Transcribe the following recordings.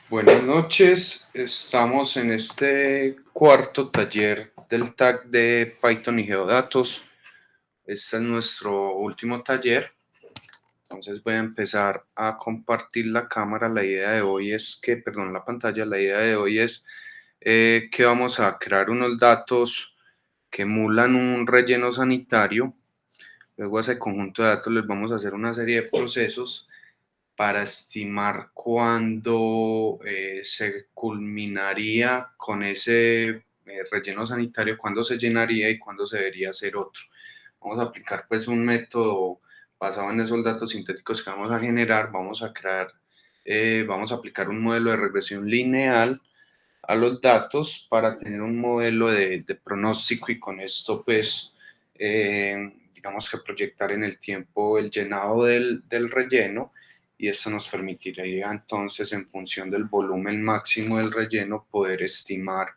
Buenas noches, estamos en este cuarto taller del tag de Python y Geodatos. Este es nuestro último taller, entonces voy a empezar a compartir la cámara. La idea de hoy es que, perdón, la pantalla, la idea de hoy es que vamos a crear unos datos que emulan un relleno sanitario. Luego a ese conjunto de datos les vamos a hacer una serie de procesos para estimar cuándo se culminaría con ese relleno sanitario, cuándo se llenaría y cuándo se debería hacer otro. Vamos a aplicar pues un método basado en esos datos sintéticos que vamos a generar. Vamos a crear, vamos a aplicar un modelo de regresión lineal a los datos para tener un modelo de pronóstico y con esto pues digamos que proyectar en el tiempo el llenado del relleno, y esto nos permitiría entonces, en función del volumen máximo del relleno, poder estimar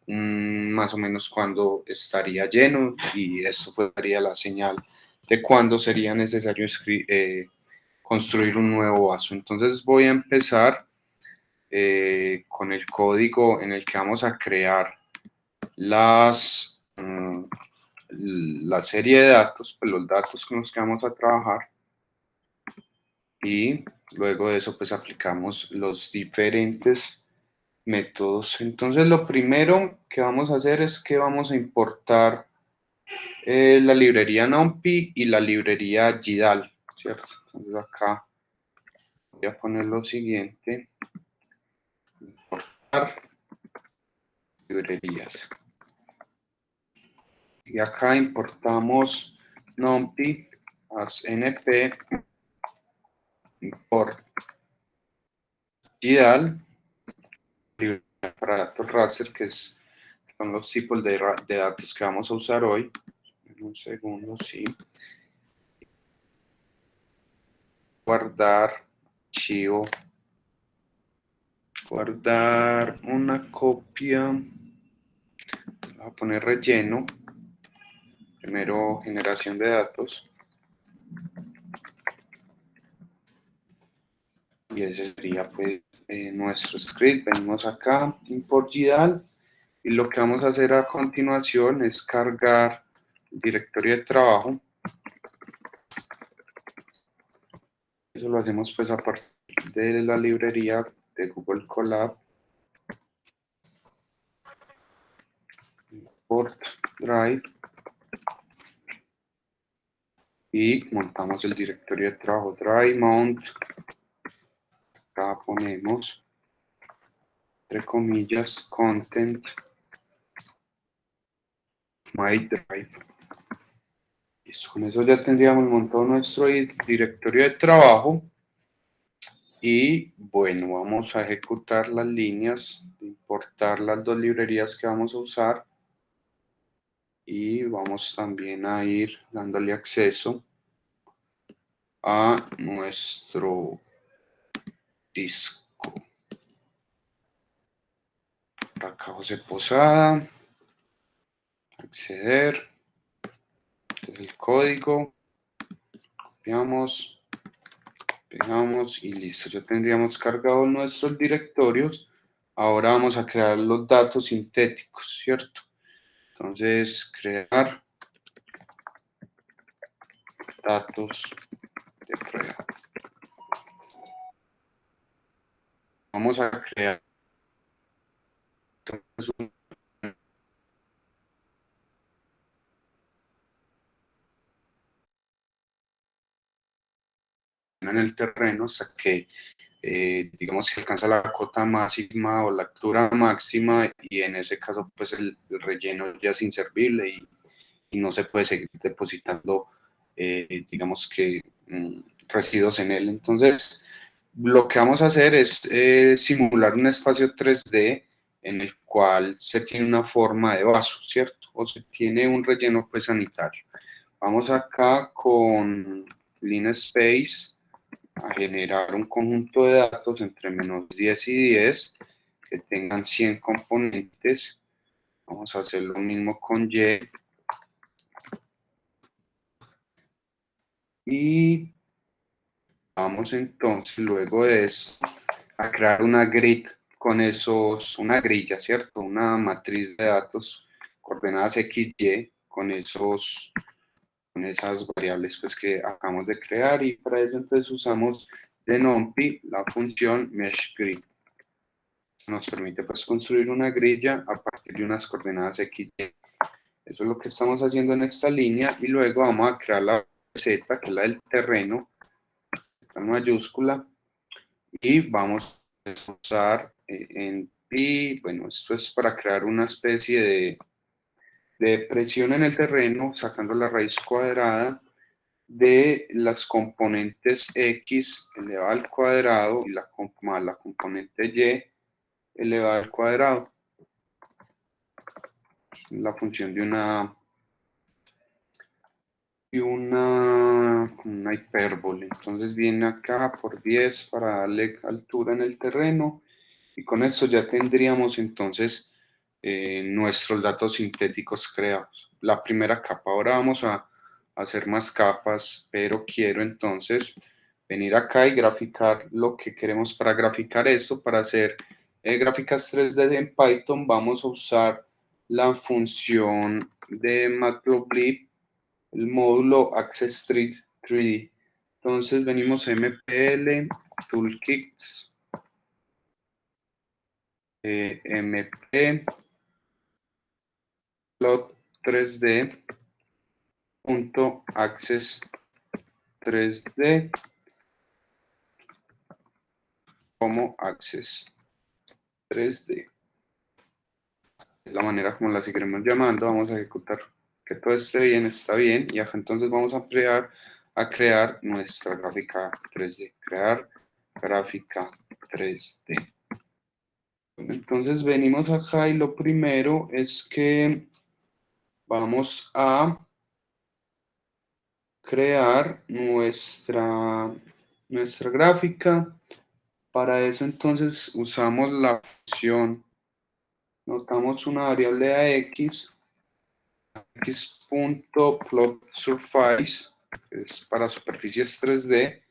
más o menos cuándo estaría lleno, y eso pues daría la señal de cuándo sería necesario construir un nuevo vaso. Entonces voy a empezar con el código en el que vamos a crear la serie de datos, pues los datos con los que vamos a trabajar, y luego de eso pues aplicamos los diferentes métodos. Entonces lo primero que vamos a hacer es que vamos a importar la librería NumPy y la librería GDAL, ¿cierto? Entonces acá voy a poner lo siguiente: importar librerías. Y acá importamos NumPy as np import GDAL, para datos raster, que son los tipos de datos que vamos a usar hoy. En un segundo, sí. Guardar archivo, guardar una copia. Voy a poner relleno, primero generación de datos, y ese sería pues nuestro script. Venimos acá, import GDAL, y lo que vamos a hacer a continuación es cargar el directorio de trabajo. Eso lo hacemos pues a partir de la librería de Google Colab, import drive, y montamos el directorio de trabajo drive mount. Acá ponemos entre comillas content my drive. Listo, con eso ya tendríamos montado nuestro directorio de trabajo. Y bueno, vamos a ejecutar las líneas, importar las dos librerías que vamos a usar, y vamos también a ir dándole acceso a nuestro disco. Por acá José Posada, acceder, este es el código, copiamos, pegamos y listo. Ya tendríamos cargados nuestros directorios. Ahora vamos a crear los datos sintéticos, ¿cierto? Entonces, crear datos de prueba. Vamos a crear en el terreno hasta que digamos que alcanza la cota máxima o la altura máxima, y en ese caso pues el relleno ya es inservible y no se puede seguir depositando digamos que residuos en él. Entonces lo que vamos a hacer es simular un espacio 3D en el cual se tiene una forma de vaso, ¿cierto? O se tiene un relleno pues sanitario. Vamos acá con Linspace a generar un conjunto de datos entre -10 y 10 que tengan 100 componentes. Vamos a hacer lo mismo con Y. Y vamos entonces, luego de esto, a crear una grid con una grilla, ¿cierto? Una matriz de datos, coordenadas X, Y, con esas variables pues, que acabamos de crear, y para eso entonces usamos de NumPy la función meshGrid. Nos permite pues construir una grilla a partir de unas coordenadas X, Y. Eso es lo que estamos haciendo en esta línea, y luego vamos a crear la Z, que es la del terreno, esta mayúscula, y vamos a usar en pi, bueno, esto es para crear una especie de presión en el terreno, sacando la raíz cuadrada de las componentes x elevado al cuadrado y más la componente y elevado al cuadrado. La función de una hipérbole. Entonces viene acá por 10 para darle altura en el terreno, y con esto ya tendríamos entonces nuestros datos sintéticos creados. La primera capa. Ahora vamos a hacer más capas, pero quiero entonces venir acá y graficar lo que queremos. Para graficar esto, para hacer gráficas 3D en Python, vamos a usar la función de Matplotlib, el módulo Access 3D. Entonces venimos a MPL, Toolkits, MP, plot 3D, punto access 3D, como access 3D. Es la manera como la seguiremos llamando. Vamos a ejecutar que todo esté bien, está bien, y acá entonces vamos a crear nuestra gráfica 3D. Crear gráfica 3D. Entonces venimos acá y lo primero es que vamos a crear nuestra gráfica. Para eso entonces usamos la función, notamos una variable a x x.plotSurface, que es para superficies 3D,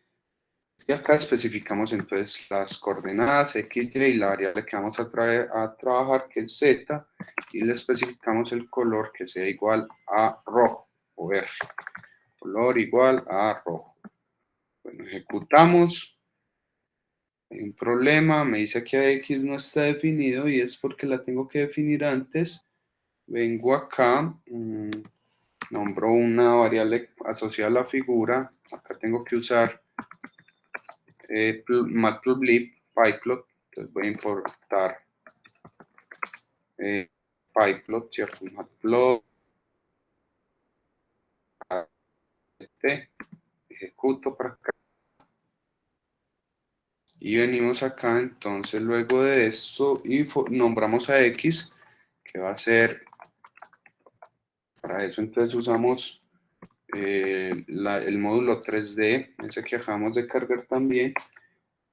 y acá especificamos entonces las coordenadas x, y la variable que vamos a trabajar, que es z, y le especificamos el color, que sea igual a rojo o verde. Color igual a rojo. Bueno, ejecutamos. Hay un problema, me dice que x no está definido, y es porque la tengo que definir antes. Vengo acá, nombro una variable asociada a la figura. Acá tengo que usar Matplotlib, pyplot. Entonces voy a importar pyplot, ¿cierto? Matplot, ejecuto para acá. Y venimos acá, entonces luego de esto, y nombramos a x, que va a ser, para eso entonces usamos el módulo 3D, ese que acabamos de cargar también,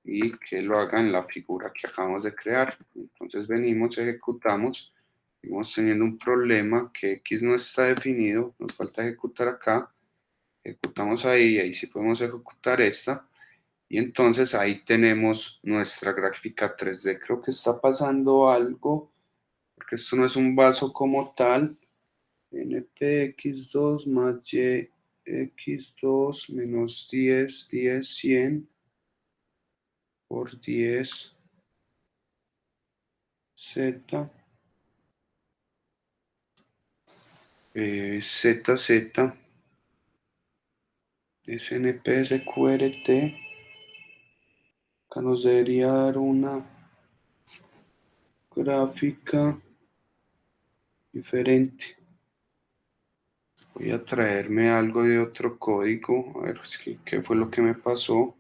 y que lo haga en la figura que acabamos de crear. Entonces venimos, ejecutamos, seguimos teniendo un problema, que x no está definido, nos falta ejecutar acá, ejecutamos ahí, ahí sí podemos ejecutar esta, y entonces ahí tenemos nuestra gráfica 3D. Creo que está pasando algo, porque esto no es un vaso como tal. NPX2 más YX2 menos 10, 10, 100 por 10 Z, ZZ, SNP, SQRT. Acá nos debería dar una gráfica diferente. Voy a traerme algo de otro código. A ver, ¿qué fue lo que me pasó?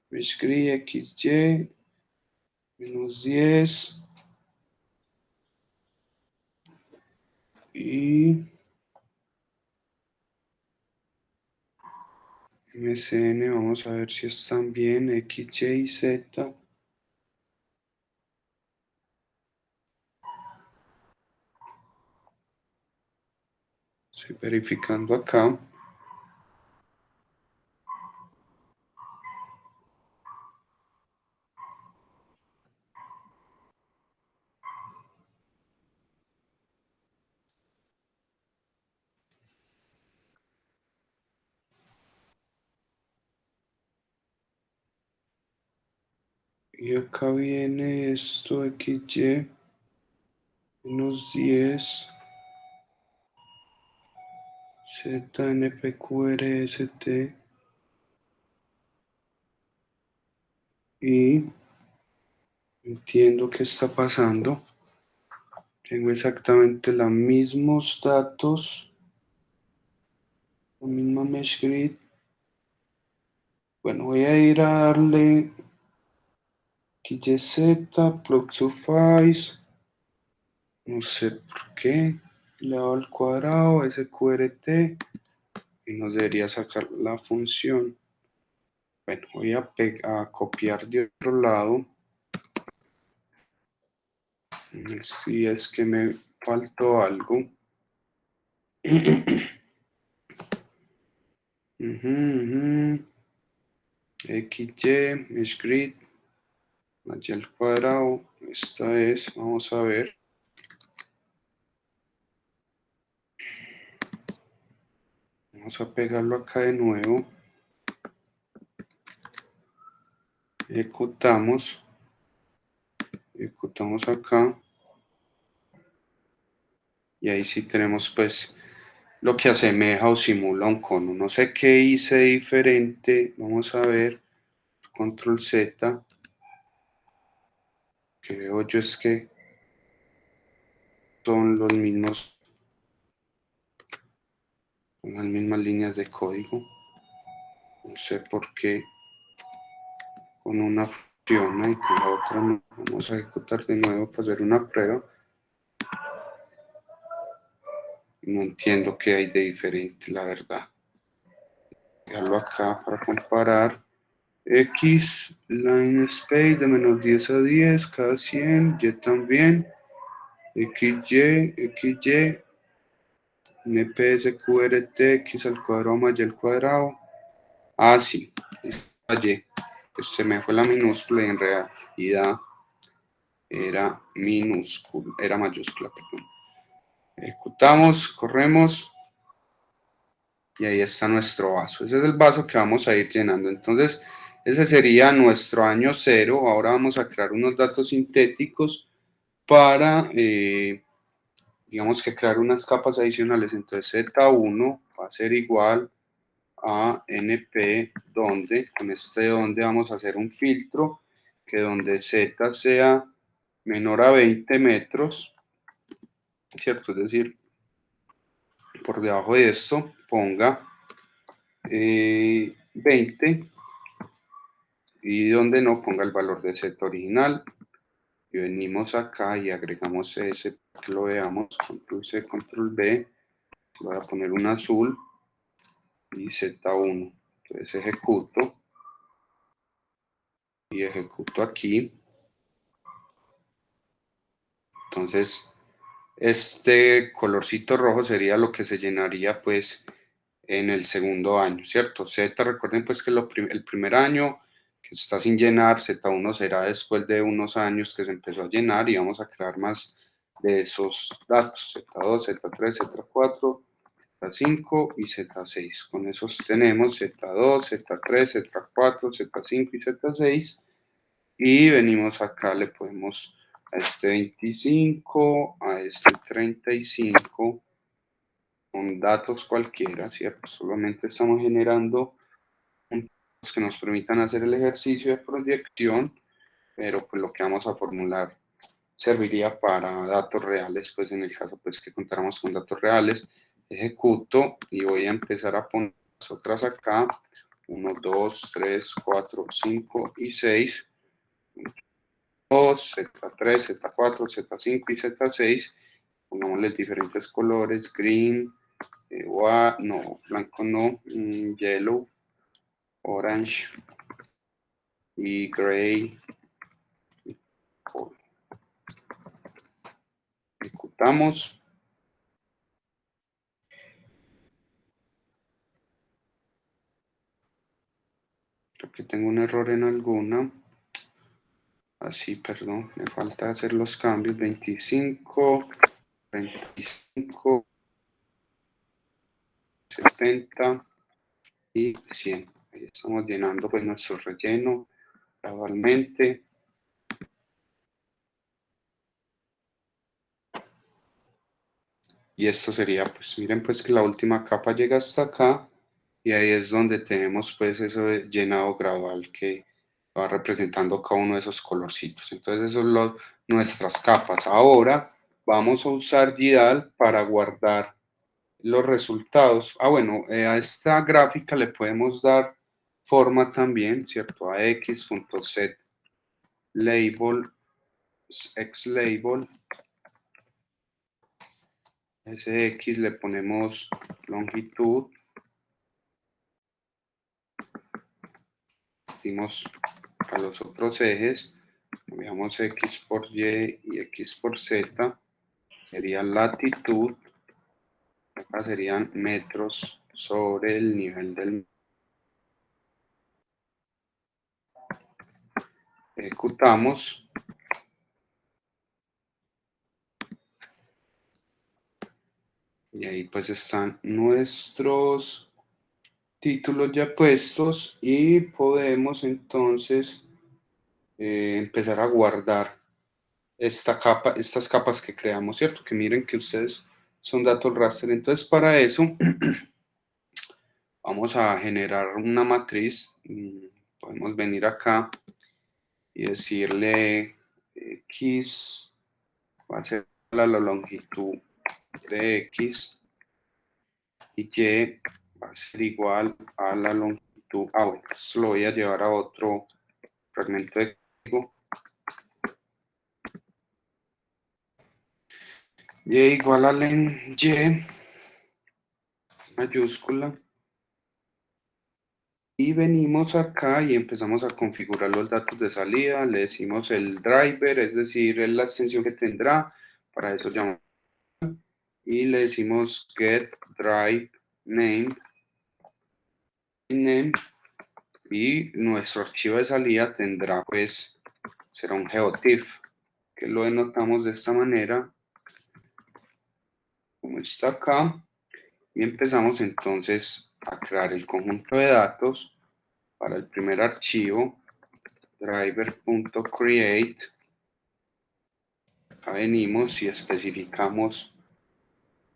Escribí XY menos 10 y MCN. Vamos a ver si están bien. X, Y, Z. Estoy verificando acá. Y acá viene esto, XY, menos 10, ZNPQRST, y entiendo qué está pasando. Tengo exactamente los mismos datos, la misma mesh grid. Bueno, voy a ir a darle XYZ, plug suffice, no sé por qué, le hago al cuadrado, SQRT, y nos debería sacar la función. Bueno, voy a copiar de otro lado. Si es que me faltó algo. XY, mesh grid, allí al cuadrado. Esta es, vamos a ver. Vamos a pegarlo acá de nuevo. Ejecutamos acá. Y ahí sí tenemos pues lo que asemeja o simula un cono. No sé qué hice diferente. Vamos a ver. Control Z. Que veo yo es que son los mismos. Son las mismas líneas de código. No sé por qué con una funciona y con la otra no. Vamos a ejecutar de nuevo para hacer una prueba. No entiendo qué hay de diferente, la verdad. Dejarlo acá para comparar. X, line space de menos 10 a 10, cada 100, Y también. XY, XY, MPSQRT, X al cuadrado más Y al cuadrado. Ah, sí, Y. Pues se me fue la minúscula y en realidad era minúscula, era mayúscula, perdón. Ejecutamos, corremos y ahí está nuestro vaso. Ese es el vaso que vamos a ir llenando. Entonces, ese sería nuestro año cero. Ahora vamos a crear unos datos sintéticos para, digamos que crear unas capas adicionales. Entonces, Z1 va a ser igual a NP donde, con este donde vamos a hacer un filtro que donde Z sea menor a 20 metros, ¿cierto? Es decir, por debajo de esto ponga 20 y donde no ponga el valor de Z original. Y venimos acá y agregamos ese para que lo veamos, control C, control V, voy a poner un azul y Z1. Entonces ejecuto y ejecuto aquí. Entonces este colorcito rojo sería lo que se llenaría pues en el segundo año, ¿cierto? Z, recuerden pues que el primer año que está sin llenar, Z1 será después de unos años que se empezó a llenar y vamos a crear más de esos datos, Z2, Z3, Z4, Z5 y Z6. Con esos tenemos Z2, Z3, Z4, Z5 y Z6 y venimos acá, le podemos a este 25, a este 35, con datos cualquiera, ¿cierto? Solamente estamos generando datos que nos permitan hacer el ejercicio de proyección, pero pues lo que vamos a formular serviría para datos reales, pues en el caso pues que contáramos con datos reales, ejecuto y voy a empezar a poner las otras acá, 1, 2, 3, 4, 5 y 6, Z3, Z4, Z5 y Z6, pongámosle diferentes colores, green, no, blanco no, yellow, orange y gray. Ejecutamos. Creo que tengo un error en alguna. Así, perdón, me falta hacer los cambios. 25, 25, 70 y 100. Ahí estamos llenando pues nuestro relleno gradualmente. Y esto sería, pues miren pues que la última capa llega hasta acá y ahí es donde tenemos pues eso de llenado gradual que va representando cada uno de esos colorcitos. Entonces eso es nuestras capas. Ahora vamos a usar GIDAL para guardar los resultados. Bueno, a esta gráfica le podemos dar forma también, ¿cierto? A x.set label, xlabel, ese x le ponemos longitud, dimos a los otros ejes, cambiamos x por y y x por z, sería latitud, acá serían metros sobre el nivel del... Ejecutamos. Y ahí pues están nuestros títulos ya puestos y podemos entonces empezar a guardar estas capas que creamos, ¿cierto? Que miren que ustedes son datos raster. Entonces para eso vamos a generar una matriz. Podemos venir acá y decirle x va a ser la longitud de x y y va a ser igual a la longitud. Bueno, esto lo voy a llevar a otro fragmento de código. Y igual a len y mayúscula. Y venimos acá y empezamos a configurar los datos de salida. Le decimos el driver, es decir, es la extensión que tendrá. Para eso llamamos. Y le decimos get drive name. Y nuestro archivo de salida tendrá, pues, será un geotiff, que lo denotamos de esta manera, como está acá. Y empezamos entonces a crear el conjunto de datos para el primer archivo, driver.create. Acá venimos y especificamos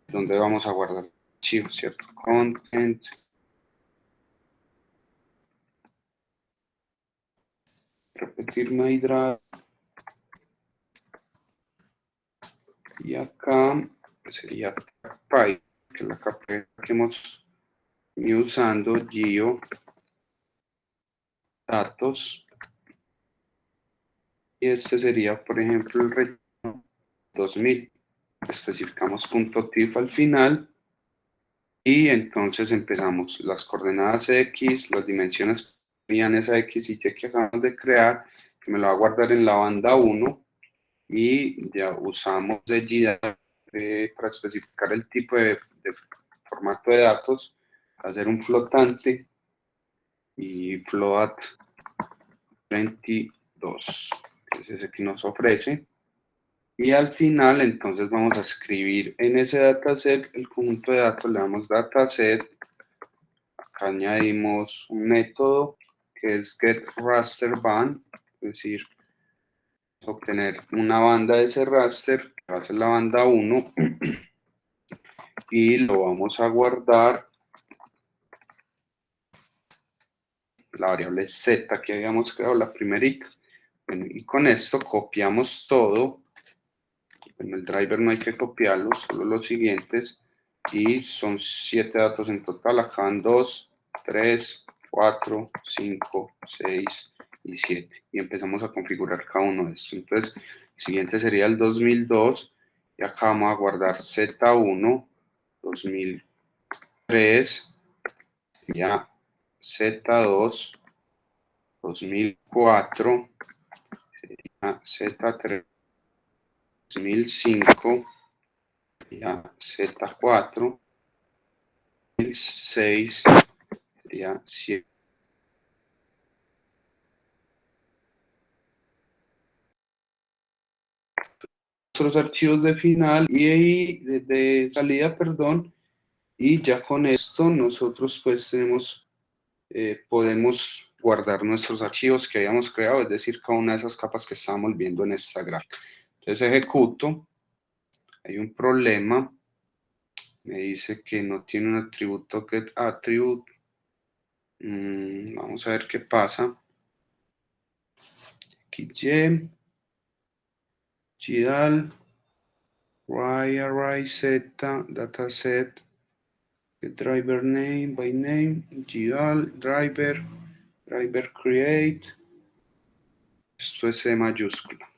dónde vamos a guardar el archivo, ¿cierto? Content. Repetir my drive. Y acá sería Py, que es la capa que hemos ido usando, Geo, datos. Y este sería, por ejemplo, el relleno 2000. Especificamos .tif al final y entonces empezamos las coordenadas x, las dimensiones serían esa x y y que acabamos de crear, que me lo va a guardar en la banda 1 y ya usamos de GDAL para especificar el tipo de formato de datos, hacer un flotante y float 22, que es ese que nos ofrece. Y al final, entonces vamos a escribir en ese dataset el conjunto de datos, le damos dataset, acá añadimos un método que es getRasterBand, es decir, obtener una banda de ese raster, que va a ser la banda 1, y lo vamos a guardar la variable z que habíamos creado, la primerita. Bueno, y con esto copiamos todo. Bueno, el driver no hay que copiarlo, solo los siguientes. Y son 7 datos en total. Acá van 2, 3, 4, 5, 6 y 7. Y empezamos a configurar cada uno de estos. Entonces, el siguiente sería el 2002. Y acá vamos a guardar Z1, 2003, ya Z2, 2004, sería Z3, 2005, sería Z4, 2006, sería 7. Nuestros archivos de final y ahí de salida, perdón, y ya con esto nosotros pues podemos guardar nuestros archivos que habíamos creado, es decir, cada una de esas capas que estábamos viendo en esta gráfica. Entonces ejecuto, hay un problema, Me dice que no tiene un atributo getAttribute. Vamos a ver qué pasa. XY, GDAL, array z, dataset, driver name by name, GDAL, driver create. Esto es C mayúscula.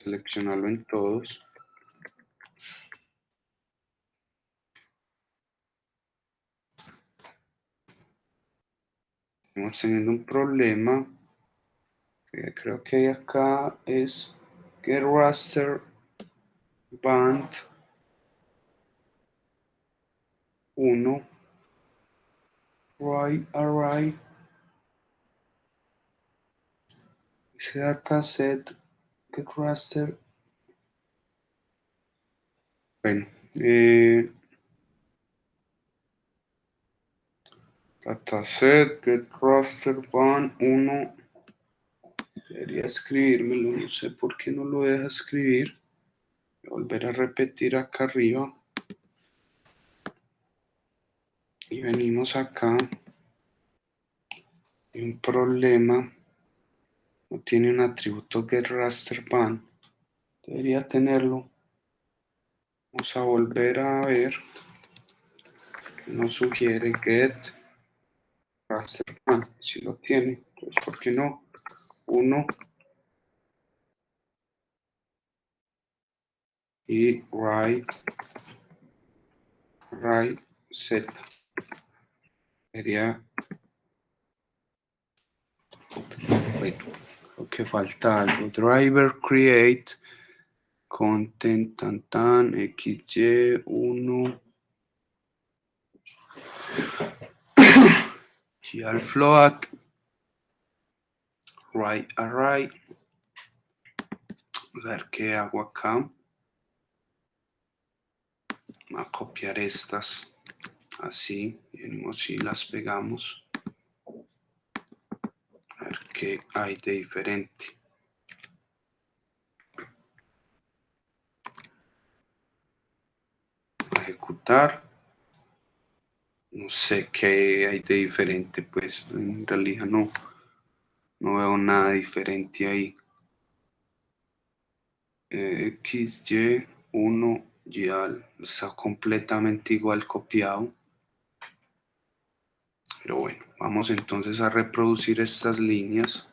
Seleccionarlo en todos. Estamos teniendo un problema. Que creo que hay acá es get raster band 1 array. Ese dataset get raster. Bueno, dataset get raster band 1. Debería escribírmelo, no sé por qué no lo deja escribir. Voy a volver a repetir acá arriba. Y venimos acá. Hay un problema. No tiene un atributo getRasterBand. Debería tenerlo. Vamos a volver a ver. Nos sugiere getRasterBand. Si lo tiene, entonces ¿por qué no? 1 y write z. Sería, bueno, creo que falta algo. Driver create content tan xy1 al float write array. A ver qué hago acá. Voy a copiar estas así, venimos y las pegamos. A ver qué hay de diferente. Ejecutar. No sé qué hay de diferente, pues en realidad no veo nada diferente ahí. XY1 ya está completamente igual copiado. Pero bueno, vamos entonces a reproducir estas líneas.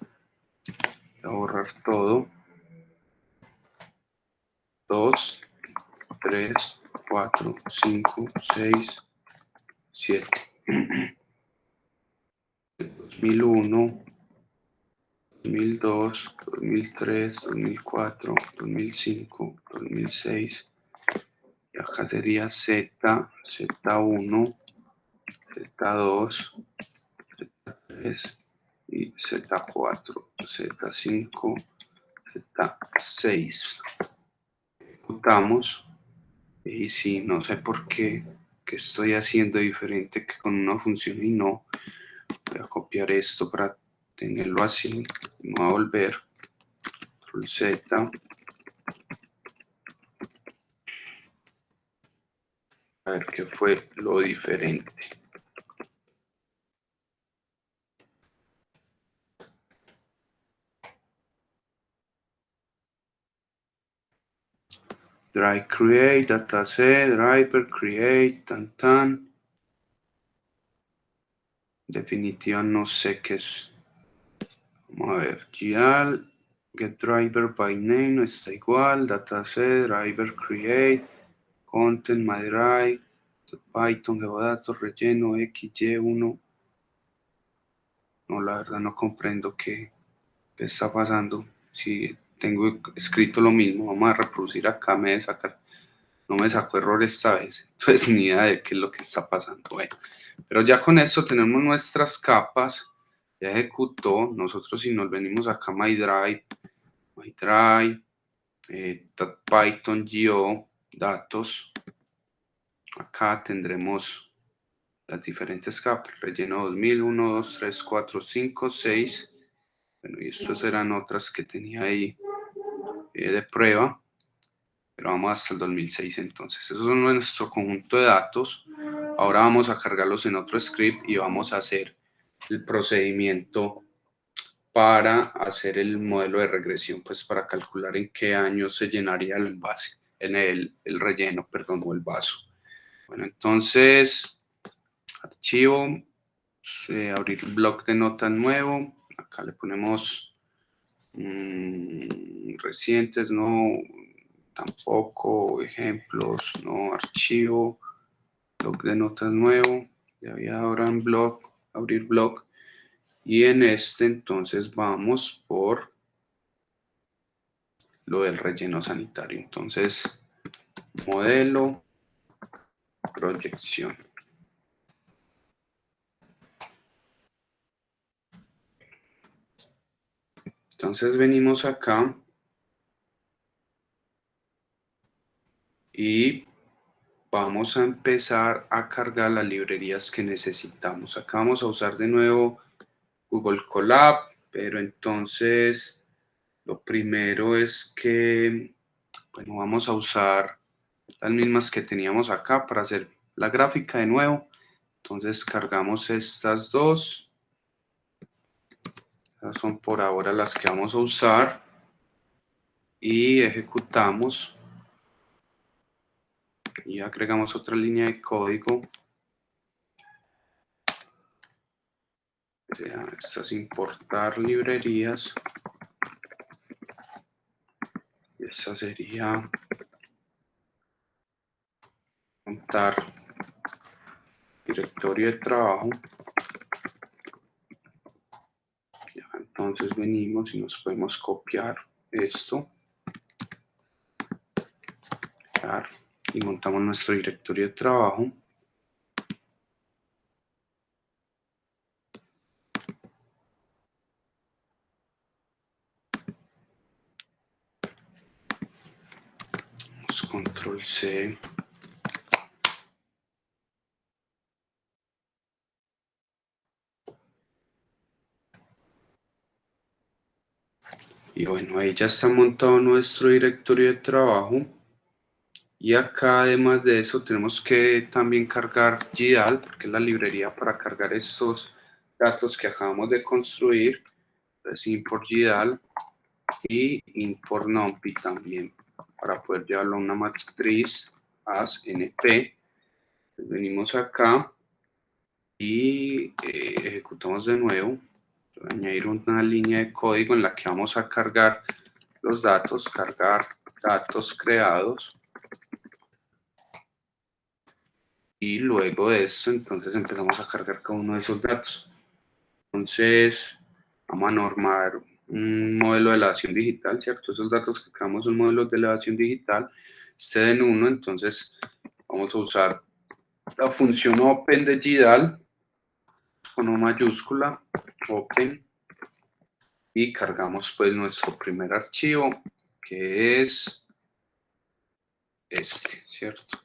Voy a borrar todo. 2, 3, 4, 5, 6, 7. 2001, 2002, 2003, 2004, 2005, 2006. Y acá sería Z, Z1, Z2, Z3 y Z4, Z5, Z6. Ejecutamos y si no sé por qué que estoy haciendo diferente que con una función y no. Voy a copiar esto para tenerlo así. Me voy a volver. Control Z. A ver qué fue lo diferente. Drive create, dataset, driver create, tan. Definitiva no sé qué es. Vamos a ver. GL, get driver by name no está igual. Dataset, driver create, content, my drive, Python, geodatos, relleno, XY1. No, la verdad no comprendo qué está pasando. Si tengo escrito lo mismo, vamos a reproducir acá, no me sacó error esta vez. Entonces ni idea de qué es lo que está pasando. Bueno, pero ya con esto tenemos nuestras capas. Ya ejecutó. Nosotros si nos venimos acá my drive, Python GO, datos. Acá tendremos las diferentes capas. Relleno 2000, 1, 2, 3, 4, 5, 6. Bueno, y estas eran otras que tenía ahí de prueba. pero vamos hasta el 2006 entonces. Eso es nuestro conjunto de datos. Ahora vamos a cargarlos en otro script y vamos a hacer el procedimiento para hacer el modelo de regresión, pues para calcular en qué año se llenaría el envase, en el relleno, perdón, o el vaso. Bueno, entonces, archivo, abrir el bloc de notas nuevo, acá le ponemos recientes, no, tampoco, ejemplos, no, archivo, bloc de notas nuevo, ya había ahora en bloc, abrir bloc, y en este entonces vamos por lo del relleno sanitario. Entonces, modelo, proyección. Entonces venimos acá y vamos a empezar a cargar las librerías que necesitamos. Acá vamos a usar de nuevo Google Colab, pero entonces lo primero es que, bueno, vamos a usar las mismas que teníamos acá para hacer la gráfica de nuevo. Entonces cargamos estas dos. Estas son por ahora las que vamos a usar y ejecutamos y agregamos otra línea de código. Esta es importar librerías y esta sería montar directorio de trabajo. Ya, entonces venimos y nos podemos copiar esto y montamos nuestro directorio de trabajo. Control C. Y bueno, ahí ya está montado nuestro directorio de trabajo. Y acá además de eso tenemos que también cargar GDAL, porque es la librería para cargar estos datos que acabamos de construir. Entonces import GDAL y import NumPy también, para poder llevarlo a una matriz as NP. Entonces venimos acá y ejecutamos de nuevo. Voy a añadir una línea de código en la que vamos a cargar los datos, cargar datos creados. Y luego de esto, entonces empezamos a cargar cada uno de esos datos. Entonces, vamos a normar un modelo de elevación digital, ¿cierto? Esos datos que creamos son modelos de elevación digital. Este en uno, entonces vamos a usar la función open de GDAL con O mayúscula, open, y cargamos pues nuestro primer archivo, que es este, ¿cierto?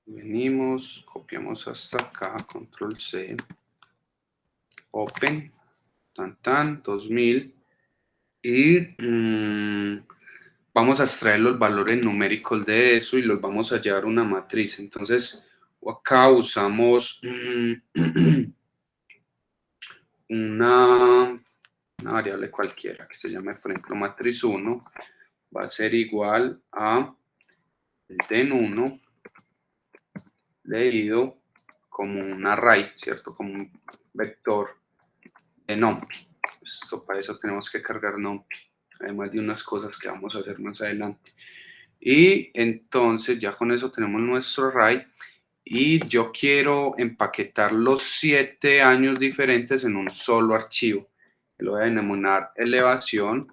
Venimos, copiamos hasta acá, control C, open, tan, 2000, y vamos a extraer los valores numéricos de eso y los vamos a llevar a una matriz. Entonces, acá usamos una variable cualquiera que se llame, por ejemplo, matriz 1, va a ser igual a el den1 leído como un array, ¿cierto? Como un vector de NumPy. Esto, para eso tenemos que cargar NumPy, además de unas cosas que vamos a hacer más adelante. Y entonces ya con eso tenemos nuestro array y yo quiero empaquetar los 7 años diferentes en un solo archivo. Lo voy a denominar elevación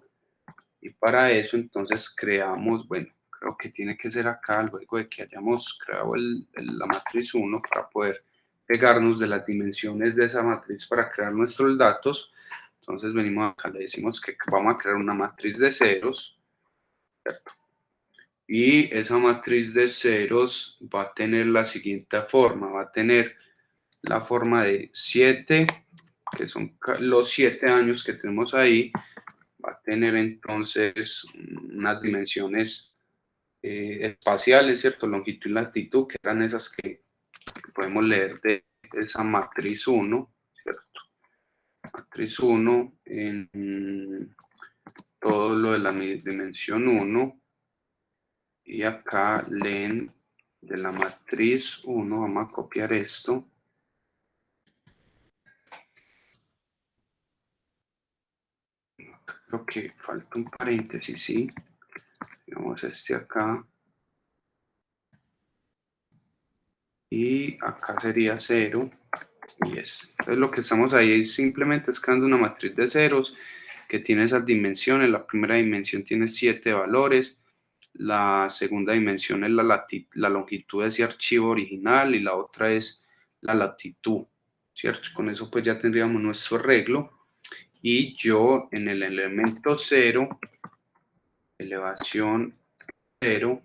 y para eso entonces creamos, bueno, creo que tiene que ser acá luego de que hayamos creado la matriz 1 para poder pegarnos de las dimensiones de esa matriz para crear nuestros datos. Entonces venimos acá, le decimos que vamos a crear una matriz de ceros, ¿cierto? Y esa matriz de ceros va a tener la siguiente forma, va a tener la forma de 7, que son los 7 años que tenemos ahí, va a tener entonces unas dimensiones espaciales, ¿cierto? Longitud y latitud, que eran esas que podemos leer de esa matriz 1, ¿cierto? Matriz 1 en todo lo de la dimensión 1, y acá len de la matriz 1, vamos a copiar esto. Creo que falta un paréntesis, ¿sí? Tenemos este acá. Y acá sería 0 y este. Entonces lo que estamos ahí simplemente es creando una matriz de ceros que tiene esas dimensiones. La primera dimensión tiene 7 valores, la segunda dimensión es la longitud de ese archivo original y la otra es la latitud, ¿cierto? Con eso pues ya tendríamos nuestro arreglo. Y yo en el elemento 0, elevación 0,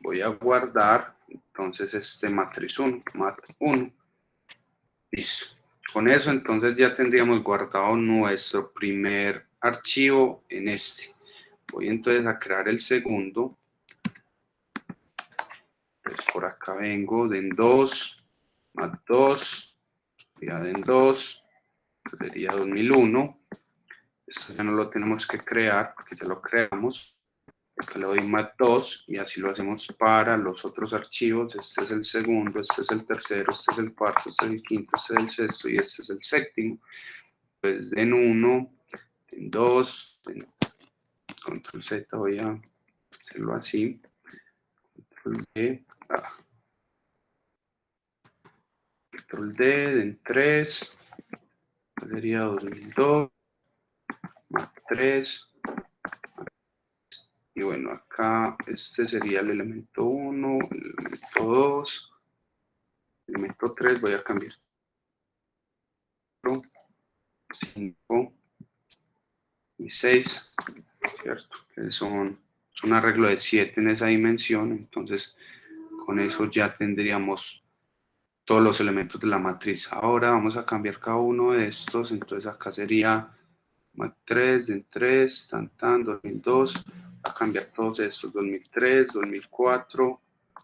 voy a guardar entonces este matriz 1, mat 1. Listo. Con eso entonces ya tendríamos guardado nuestro primer archivo en este. Voy entonces a crear el segundo. Pues por acá vengo, den 2, mat 2, ya den 2, sería 2001. Esto ya no lo tenemos que crear porque ya lo creamos. Acá le doy mat 2 y así lo hacemos para los otros archivos. Este es el segundo, este es el tercero, este es el cuarto, este es el quinto, este es el sexto y este es el séptimo. Pues den 1, den 2, control Z, voy a hacerlo así, control D, control D, den 3, sería 2002, más 3, y bueno, acá este sería el elemento 1, el elemento 2, el elemento 3, voy a cambiar 5 y 6, ¿cierto? Que son un arreglo de 7 en esa dimensión, entonces con eso ya tendríamos todos los elementos de la matriz. Ahora vamos a cambiar cada uno de estos, entonces acá sería mat 3, den 3, tan, 2002, a cambiar todos estos, 2003, 2004,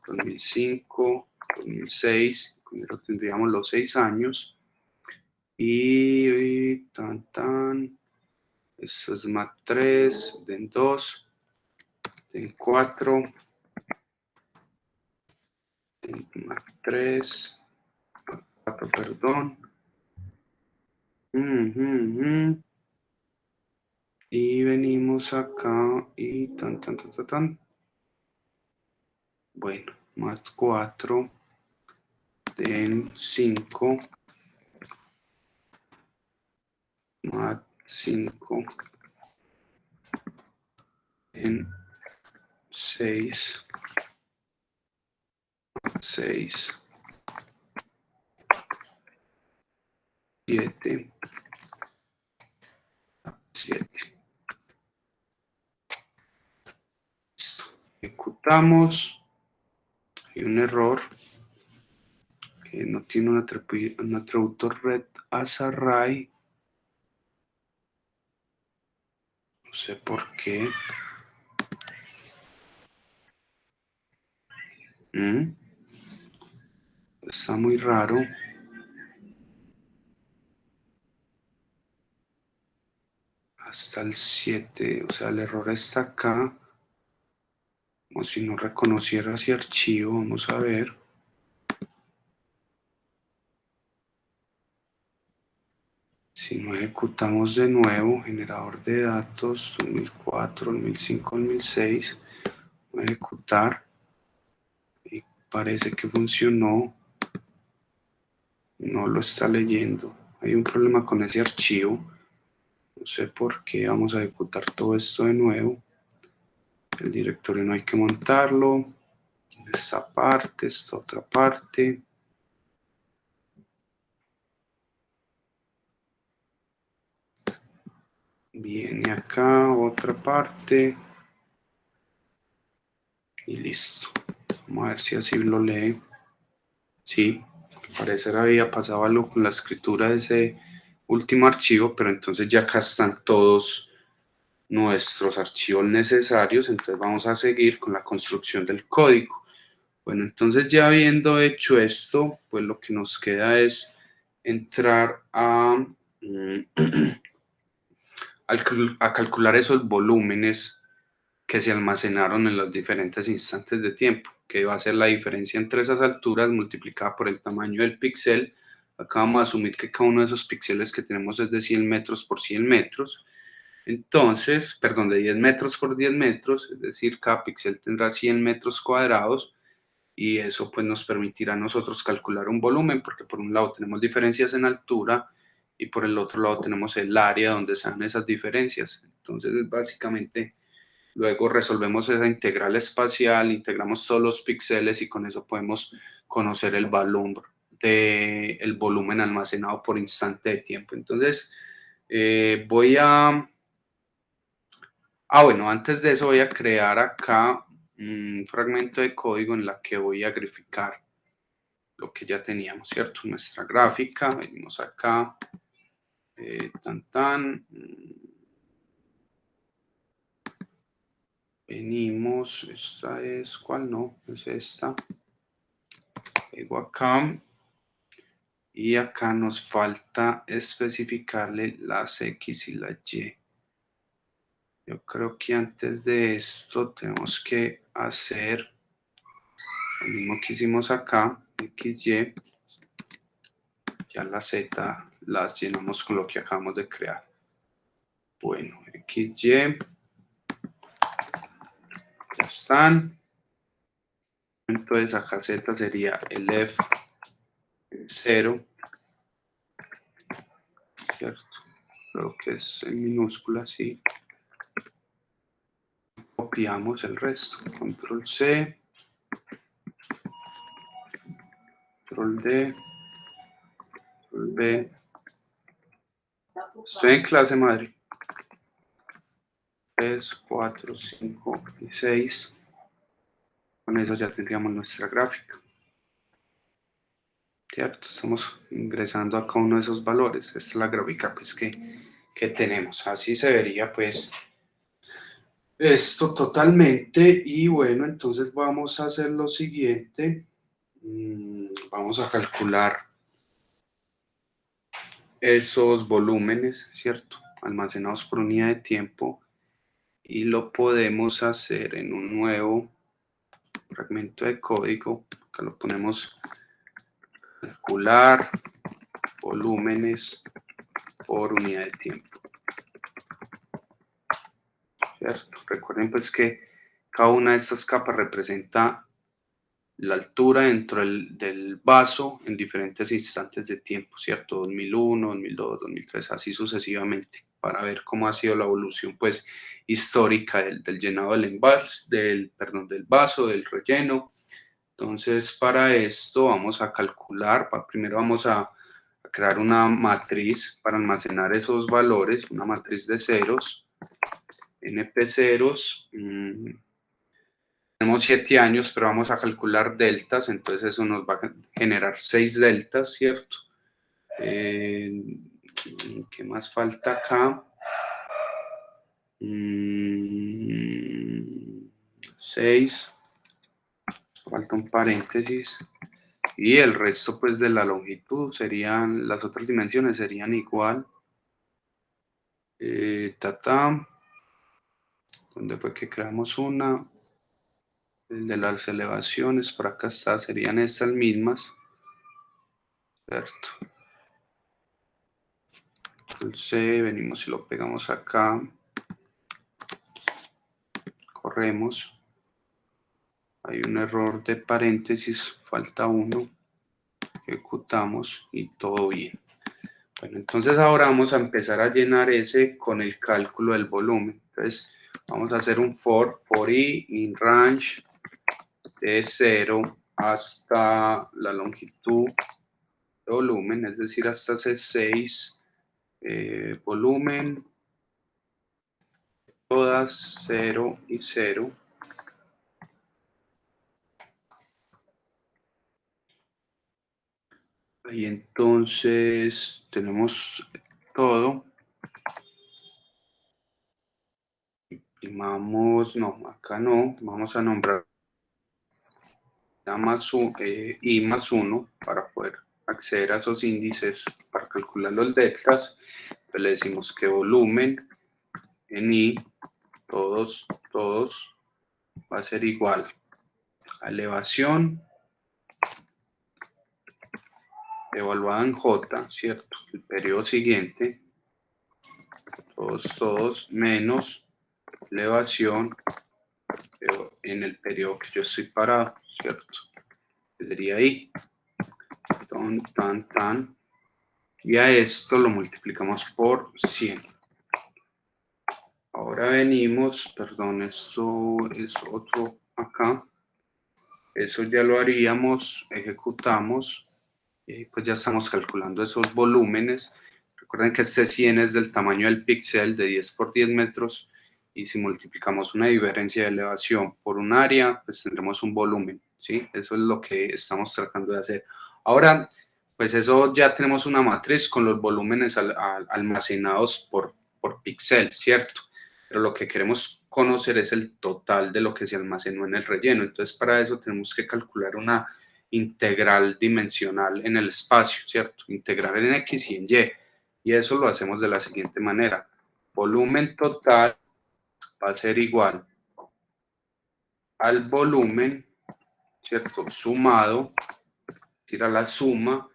2005, 2006, primero tendríamos los 6 años, y tan, eso es mat 3, den 2, den 4, den mat 3, 4, perdón, y venimos acá y tan. Bueno, mat 4, den 5, mat 5, den 6, mat 6, 7, 7. Listo. Ejecutamos. Hay un error que no tiene un atributo red as array. No sé por qué. Está muy raro. Hasta el 7, o sea, el error está acá. Como si no reconociera ese archivo. Vamos a ver. Si no ejecutamos de nuevo, generador de datos 2004, 2005, 2006, voy a ejecutar y parece que funcionó. No lo está leyendo. Hay un problema con ese archivo. No sé por qué. Vamos a ejecutar todo esto de nuevo. El directorio no hay que montarlo. Esta parte, esta otra parte. Viene acá otra parte. Y listo. Vamos a ver si así lo lee. Sí, al parecer había pasado algo con la escritura de ese último archivo, pero entonces ya acá están todos nuestros archivos necesarios, entonces vamos a seguir con la construcción del código. Bueno, entonces ya habiendo hecho esto, pues lo que nos queda es entrar a calcular esos volúmenes que se almacenaron en los diferentes instantes de tiempo, que va a ser la diferencia entre esas alturas multiplicada por el tamaño del píxel. Acá vamos a asumir que cada uno de esos píxeles que tenemos es de 100 metros por 100 metros. Entonces, perdón, de 10 metros por 10 metros, es decir, cada píxel tendrá 100 metros cuadrados y eso pues nos permitirá a nosotros calcular un volumen, porque por un lado tenemos diferencias en altura y por el otro lado tenemos el área donde están esas diferencias. Entonces, básicamente, luego resolvemos esa integral espacial, integramos todos los píxeles y con eso podemos conocer el valor del volumen almacenado por instante de tiempo. Entonces, voy a... bueno, antes de eso voy a crear acá un fragmento de código en la que voy a graficar lo que ya teníamos, ¿cierto? Nuestra gráfica, venimos acá, venimos, esta es, ¿cuál no? Es esta, pego acá, y acá nos falta especificarle las X y la Y. Yo creo que antes de esto tenemos que hacer lo mismo que hicimos acá, X, Y, ya la Z las llenamos con lo que acabamos de crear. Bueno, X, Y, ya están. Entonces acá Z sería el F0, ¿cierto? Creo que es en minúscula, sí. Copiamos el resto, control C, control D, control B. Estoy en clase, madre. 3, 4, 5 y 6. Con eso ya tendríamos nuestra gráfica. ¿Cierto? Estamos ingresando a cada uno de esos valores. Esta es la gráfica pues, que tenemos. Así se vería pues esto totalmente. Y bueno, entonces vamos a hacer lo siguiente. Vamos a calcular esos volúmenes, ¿cierto? Almacenados por unidad de tiempo. Y lo podemos hacer en un nuevo fragmento de código. Acá lo ponemos calcular volúmenes por unidad de tiempo. ¿Cierto? Recuerden pues que cada una de estas capas representa la altura dentro del vaso en diferentes instantes de tiempo, ¿cierto? 2001, 2002, 2003, así sucesivamente, para ver cómo ha sido la evolución pues histórica del llenado del envase, del vaso, del relleno. Entonces, para esto vamos a calcular, primero vamos a crear una matriz para almacenar esos valores, una matriz de ceros, NP ceros. Tenemos 7 años, pero vamos a calcular deltas, entonces eso nos va a generar 6 deltas, ¿cierto? ¿Qué más falta acá? 6, falta un paréntesis. Y el resto pues de la longitud serían, las otras dimensiones serían igual. ¿Dónde fue que creamos una? El de las elevaciones, por acá está, serían estas mismas, ¿cierto? Entonces venimos y lo pegamos acá, corremos, hay un error de paréntesis, falta uno, ejecutamos y todo bien. Bueno, entonces ahora vamos a empezar a llenar ese con el cálculo del volumen. Entonces vamos a hacer un for i in range de 0 hasta la longitud de volumen, es decir, hasta C6, volumen, todas 0 y 0. Y entonces tenemos todo. Vamos, no, acá no, vamos a nombrar I más 1 para poder acceder a esos índices para calcular los deltas. Entonces le decimos que volumen en I, todos, va a ser igual a elevación evaluada en J, ¿cierto? El periodo siguiente, todos, menos elevación en el periodo que yo estoy parado, ¿cierto? Sería ahí, tan, y a esto lo multiplicamos por 100. Ahora venimos, perdón, esto es otro acá, eso ya lo haríamos, ejecutamos, y pues ya estamos calculando esos volúmenes. Recuerden que este 100 es del tamaño del píxel de 10 por 10 metros, y si multiplicamos una diferencia de elevación por un área, pues tendremos un volumen, ¿sí? Eso es lo que estamos tratando de hacer. Ahora, pues eso ya tenemos una matriz con los volúmenes almacenados por píxel, ¿cierto? Pero lo que queremos conocer es el total de lo que se almacenó en el relleno. Entonces, para eso tenemos que calcular una integral dimensional en el espacio, ¿cierto? Integral en X y en Y. Y eso lo hacemos de la siguiente manera. Volumen total va a ser igual al volumen, ¿cierto? Sumado, es decir, a la suma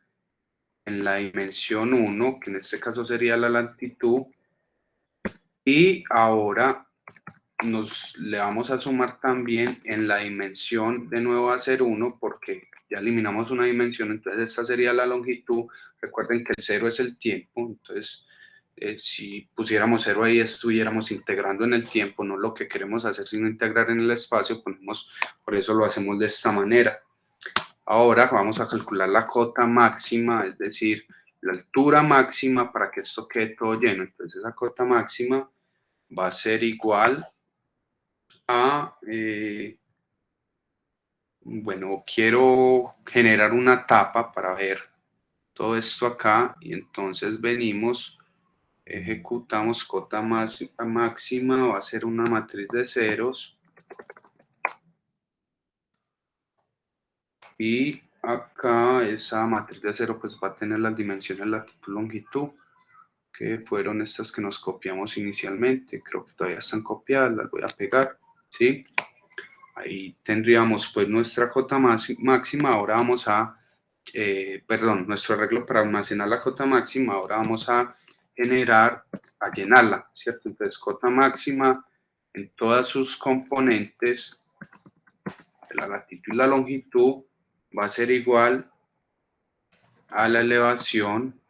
en la dimensión 1, que en este caso sería la latitud, y ahora le vamos a sumar también en la dimensión, de nuevo a ser 1, porque ya eliminamos una dimensión, entonces esta sería la longitud. Recuerden que el 0 es el tiempo, entonces si pusiéramos 0 ahí estuviéramos integrando en el tiempo, no lo que queremos hacer sino integrar en el espacio, por eso lo hacemos de esta manera. Ahora vamos a calcular la cota máxima, es decir, la altura máxima para que esto quede todo lleno. Entonces la cota máxima va a ser igual a, bueno, quiero generar una tapa para ver todo esto acá, y entonces venimos, ejecutamos cota máxima, va a ser una matriz de ceros, y acá esa matriz de cero pues va a tener las dimensiones latitud, longitud, que fueron estas que nos copiamos inicialmente. Creo que todavía están copiadas, las voy a pegar, ¿sí? Ahí tendríamos pues nuestra cota máxima. Ahora vamos a, nuestro arreglo para almacenar la cota máxima. Ahora vamos a a llenarla, ¿cierto? Entonces cota máxima en todas sus componentes, la latitud y la longitud, va a ser igual a la elevación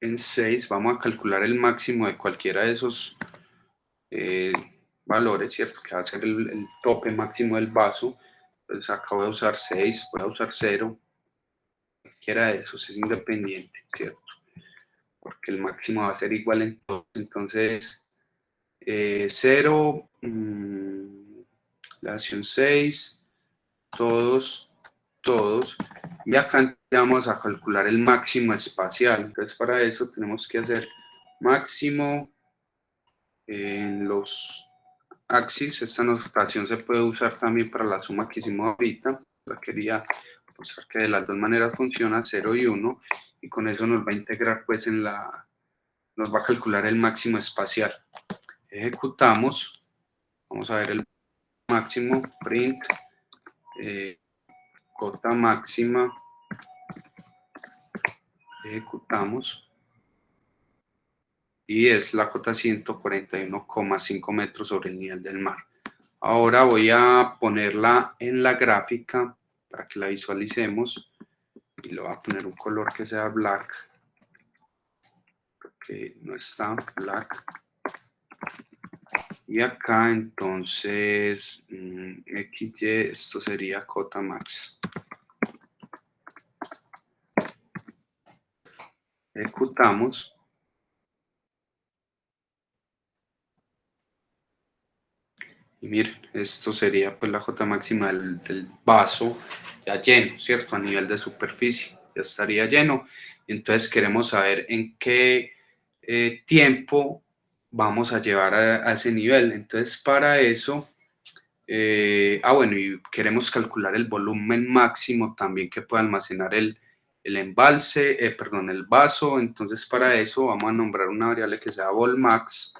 en 6. Vamos a calcular el máximo de cualquiera de esos eh, valores, ¿cierto? Que va a ser el tope máximo del vaso. Entonces acá voy a usar 6, voy a usar 0. Cualquiera de esos es independiente, ¿cierto? Porque el máximo va a ser igual en todos. Entonces, 0, relación 6, todos, y acá vamos a calcular el máximo espacial. Entonces para eso tenemos que hacer máximo en los axis. Esta notación se puede usar también para la suma que hicimos ahorita. La quería mostrar que de las dos maneras funciona, 0 y 1, y con eso nos va a integrar pues nos va a calcular el máximo espacial. Ejecutamos, vamos a ver el máximo, print, cota máxima, ejecutamos, y es la cota 141,5 metros sobre el nivel del mar. Ahora voy a ponerla en la gráfica para que la visualicemos, y le voy a poner un color que sea black, porque no está black. Y acá entonces XY, esto sería cota max. Ejecutamos. Y miren, esto sería pues la J máxima del vaso ya lleno, ¿cierto? A nivel de superficie, ya estaría lleno. Entonces queremos saber en qué tiempo vamos a llevar a ese nivel. Entonces para eso, bueno, y queremos calcular el volumen máximo también que puede almacenar el embalse, perdón, el vaso. Entonces para eso vamos a nombrar una variable que sea volmax,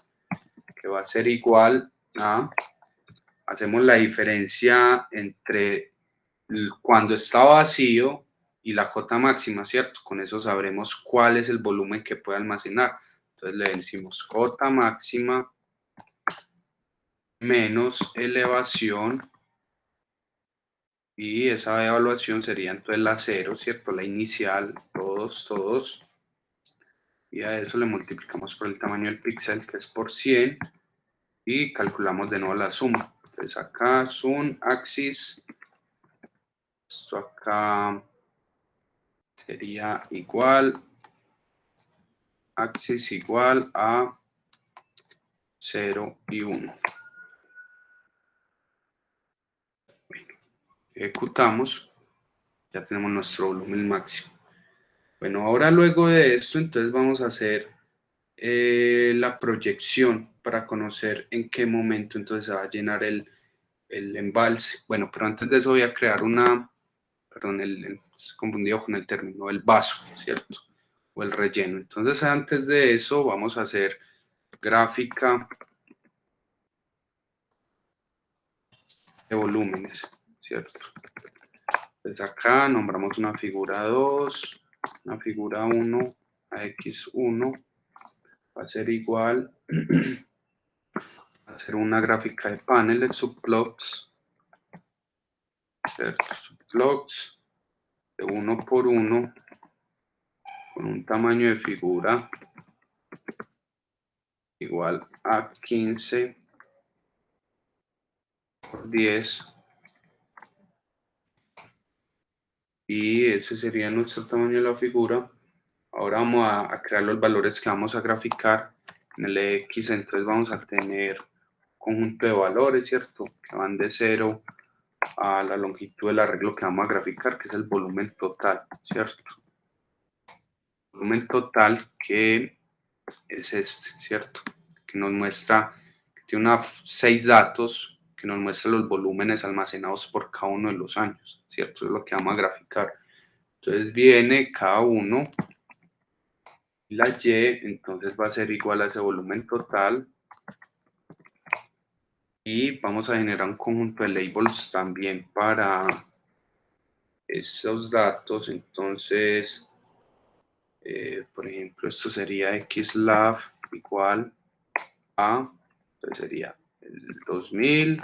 que va a ser igual a, hacemos la diferencia entre cuando está vacío y la J máxima, ¿cierto? Con eso sabremos cuál es el volumen que puede almacenar. Entonces le decimos J máxima menos elevación, y esa evaluación sería entonces la cero, ¿cierto? La inicial, todos, y a eso le multiplicamos por el tamaño del píxel, que es por 100, y calculamos de nuevo la suma. Entonces acá zoom axis, esto acá sería igual, axis igual a 0 y 1. Ejecutamos, ya tenemos nuestro volumen máximo. Bueno, ahora luego de esto, entonces vamos a hacer la proyección para conocer en qué momento entonces se va a llenar el embalse. Bueno, pero antes de eso voy a crear perdón, confundido con el término, el vaso, ¿cierto? O el relleno. Entonces antes de eso vamos a hacer gráfica de volúmenes, ¿cierto? Pues acá nombramos una figura 2, una figura 1, a x1 va a ser igual a hacer una gráfica de paneles, subplots, ¿cierto? Subplots de 1 por 1 con un tamaño de figura igual a 15 por 10, y ese sería nuestro tamaño de la figura. Ahora vamos a crear los valores que vamos a graficar en el X. Entonces vamos a tener conjunto de valores, ¿cierto? Que van de 0 a la longitud del arreglo que vamos a graficar, que es el volumen total, ¿cierto? Volumen total que es este, ¿cierto? Que nos muestra, que tiene 6 datos, que nos muestra los volúmenes almacenados por cada uno de los años, ¿cierto? Es lo que vamos a graficar. Entonces viene cada uno, y la Y entonces va a ser igual a ese volumen total, y vamos a generar un conjunto de labels también para esos datos. Entonces, por ejemplo, esto sería xlab igual a, entonces sería el 2000,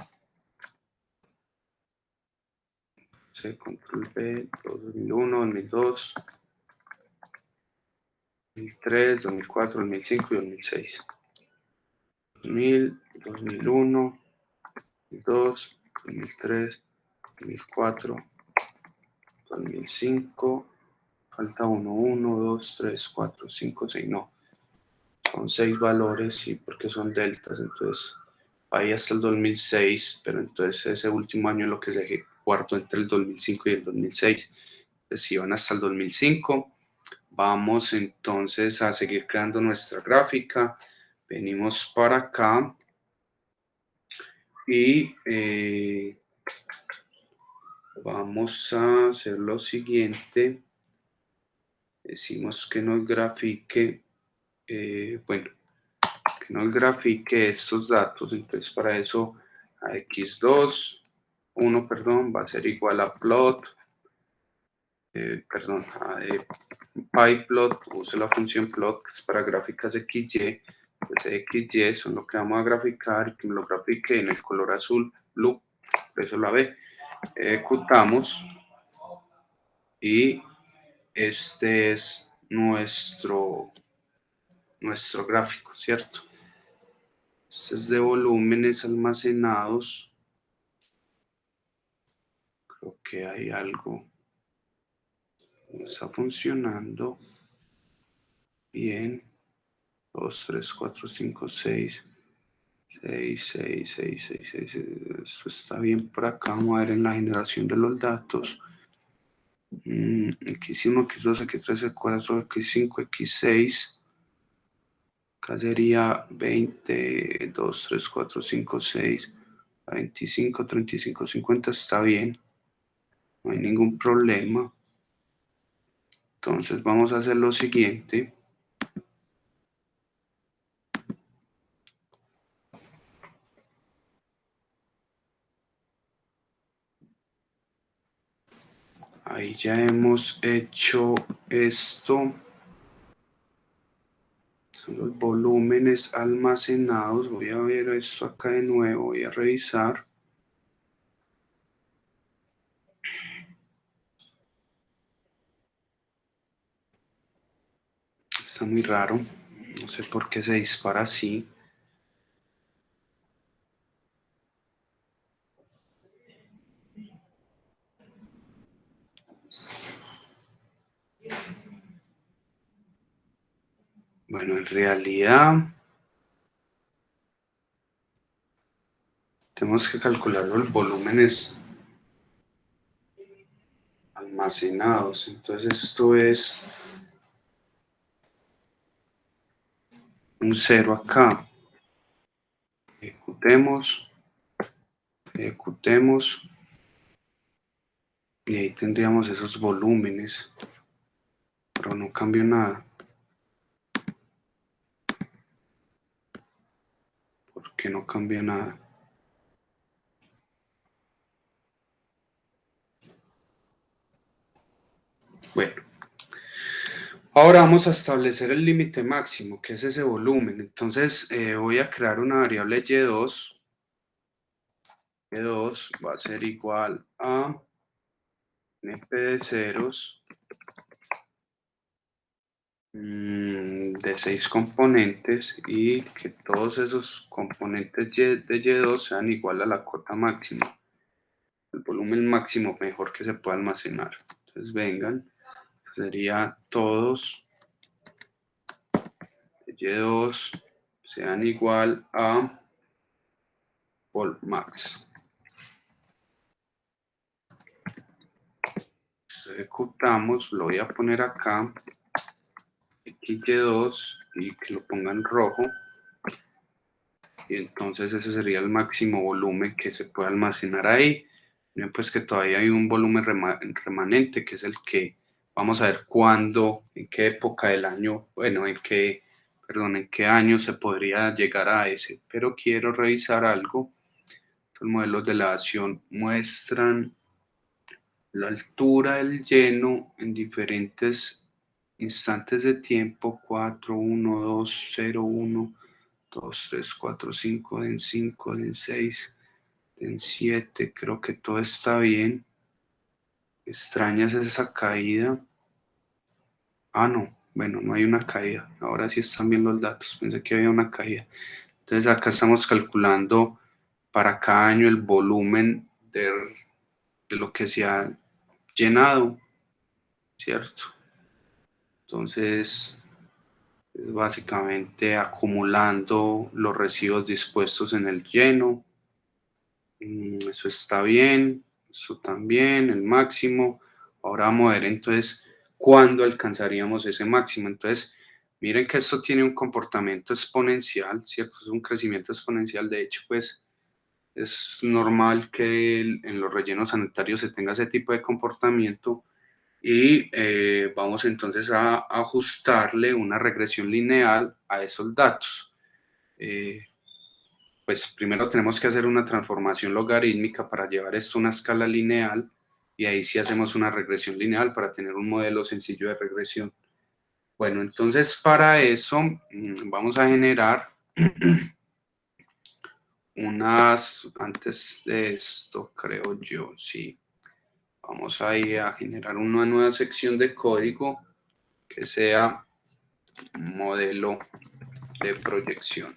control B, 2001, 2002, 2003, 2004, 2005 y 2006. 2000, 2001, 2002, 2003, 2004, 2005, falta 1, 1, 2, 3, 4, 5, 6, no, son 6 valores, sí, porque son deltas, entonces ahí hasta el 2006, pero entonces ese último año es lo que se guardó entre el 2005 y el 2006, entonces si van hasta el 2005, vamos entonces a seguir creando nuestra gráfica, venimos para acá y vamos a hacer lo siguiente, decimos que nos grafique, bueno, que nos grafique estos datos. Entonces para eso a x2, 1, perdón, va a ser igual a plot, perdón, a pyplot, use la función plot, que es para gráficas xy. Entonces xy son lo que vamos a graficar, y que me lo grafique en el color azul, blue, por eso la B. Ejecutamos y este es nuestro gráfico, ¿cierto? Este es de volúmenes almacenados. Creo que hay algo que no está funcionando bien. 2, 3, 4, 5, 6, 6, 6, 6, 6, 6. Esto está bien por acá. Vamos a ver en la generación de los datos. X1, X2, X3, X4, X5, X6. Acá sería 20, 2, 3, 4, 5, 6, 25, 35, 50. Está bien. No hay ningún problema. Entonces vamos a hacer lo siguiente. Ahí ya hemos hecho esto. Son los volúmenes almacenados. Voy a ver esto acá de nuevo. Voy a revisar. Está muy raro. No sé por qué se dispara así. Bueno, en realidad tenemos que calcular los volúmenes almacenados. Entonces esto es un 0 acá. Ejecutemos. Ejecutemos. Y ahí tendríamos esos volúmenes. Pero no cambió nada. ¿Por qué no cambia nada? Bueno. Ahora vamos a establecer el límite máximo, que es ese volumen. Entonces voy a crear una variable y2. Y2 va a ser igual a np de ceros de 6 componentes y que todos esos componentes de y2 sean igual a la cota máxima. El volumen máximo mejor que se pueda almacenar. Entonces vengan, sería todos de y2 sean igual a volmax. Ejecutamos, lo voy a poner acá, XY2 y que lo ponga en rojo. Y entonces ese sería el máximo volumen que se puede almacenar ahí. Bien, pues que todavía hay un volumen remanente, que es el que vamos a ver cuándo, en qué época del año, bueno, en qué año se podría llegar a ese. Pero quiero revisar algo. Los modelos de elevación muestran la altura del lleno en diferentes instantes de tiempo: 4, 1, 2, 0, 1, 2, 3, 4, 5, den 5, den 6, den 7. Creo que todo está bien. Extraña es esa caída. Ah, no. Bueno, no hay una caída. Ahora sí están bien los datos. Pensé que había una caída. Entonces acá estamos calculando para cada año el volumen de lo que se ha llenado, ¿cierto? Entonces es básicamente acumulando los residuos dispuestos en el lleno. Eso está bien, eso también, el máximo. Ahora vamos a ver entonces cuándo alcanzaríamos ese máximo. Entonces, miren que esto tiene un comportamiento exponencial, ¿cierto? Es un crecimiento exponencial. De hecho, pues es normal que en los rellenos sanitarios se tenga ese tipo de comportamiento. Y vamos entonces a ajustarle una regresión lineal a esos datos. Pues primero tenemos que hacer una transformación logarítmica para llevar esto a una escala lineal, y ahí sí hacemos una regresión lineal para tener un modelo sencillo de regresión. Bueno, entonces para eso vamos a generar antes de esto, creo yo, sí. Vamos a ir a generar una nueva sección de código que sea modelo de proyección.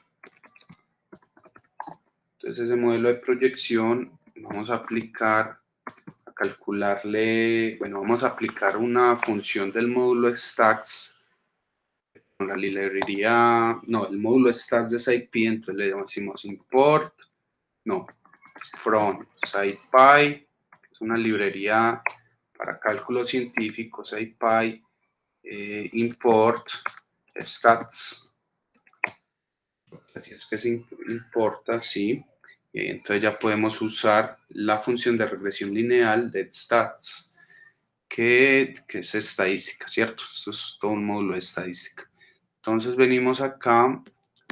Entonces ese modelo de proyección vamos a calcularle, bueno, vamos a aplicar una función del módulo stacks la librería, no, el módulo stats de SciPy, entonces le decimos import, no, from SciPy, es una librería para cálculos científicos, SciPy, import stats, así es que se importa, sí, y entonces ya podemos usar la función de regresión lineal de stats, que es estadística, ¿cierto? Esto es todo un módulo de estadística. Entonces venimos acá,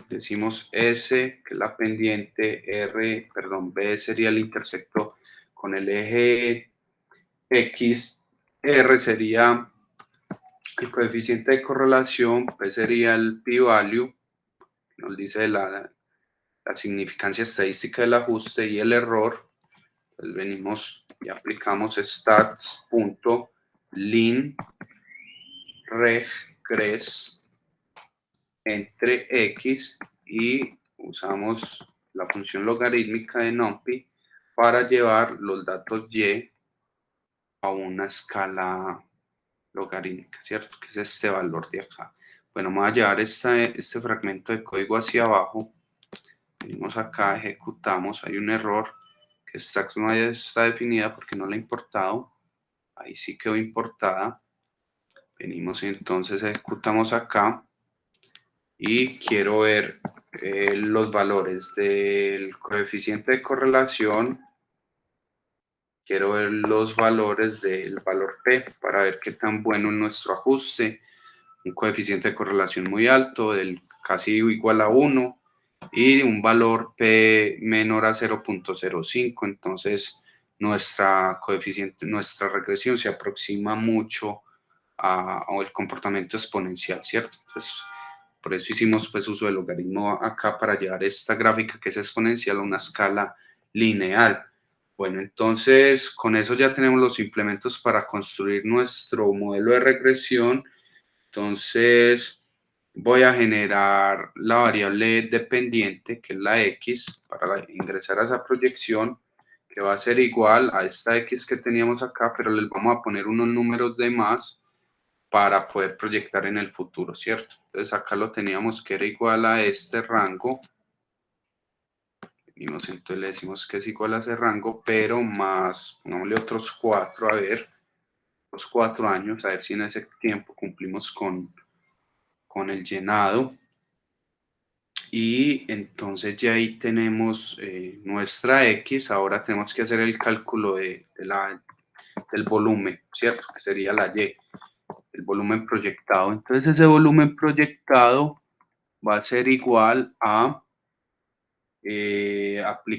decimos S, que es la pendiente, B sería el intersecto con el eje X, R sería el coeficiente de correlación, P sería el p-value, nos dice la significancia estadística del ajuste y el error. Entonces venimos y aplicamos stats.len regress entre X y usamos la función logarítmica de NumPy para llevar los datos Y a una escala logarítmica, ¿cierto? Que es este valor de acá. Bueno, vamos a llevar este fragmento de código hacia abajo. Venimos acá, ejecutamos, hay un error que stacks no está definida porque no la he importado. Ahí sí quedó importada. Venimos y entonces ejecutamos acá y quiero ver los valores del coeficiente de correlación. Quiero ver los valores del valor P para ver qué tan bueno es nuestro ajuste. Un coeficiente de correlación muy alto, del casi igual a 1, y un valor P menor a 0.05. Entonces, nuestra regresión se aproxima mucho al comportamiento exponencial, ¿cierto? Entonces, por eso hicimos pues uso del logaritmo acá para llevar esta gráfica que es exponencial a una escala lineal. Bueno, entonces con eso ya tenemos los implementos para construir nuestro modelo de regresión. Entonces voy a generar la variable dependiente, que es la X, para ingresar a esa proyección, que va a ser igual a esta X que teníamos acá, pero les vamos a poner unos números de más para poder proyectar en el futuro, ¿cierto? Entonces acá lo teníamos que era igual a este rango. Y entonces le decimos que es igual a ese rango, pero más, pongámosle otros 4, a ver, los 4 años, a ver si en ese tiempo cumplimos con el llenado. Y entonces ya ahí tenemos nuestra X, ahora tenemos que hacer el cálculo del volumen, ¿cierto? Que sería la Y, el volumen proyectado. Entonces ese volumen proyectado va a ser igual a,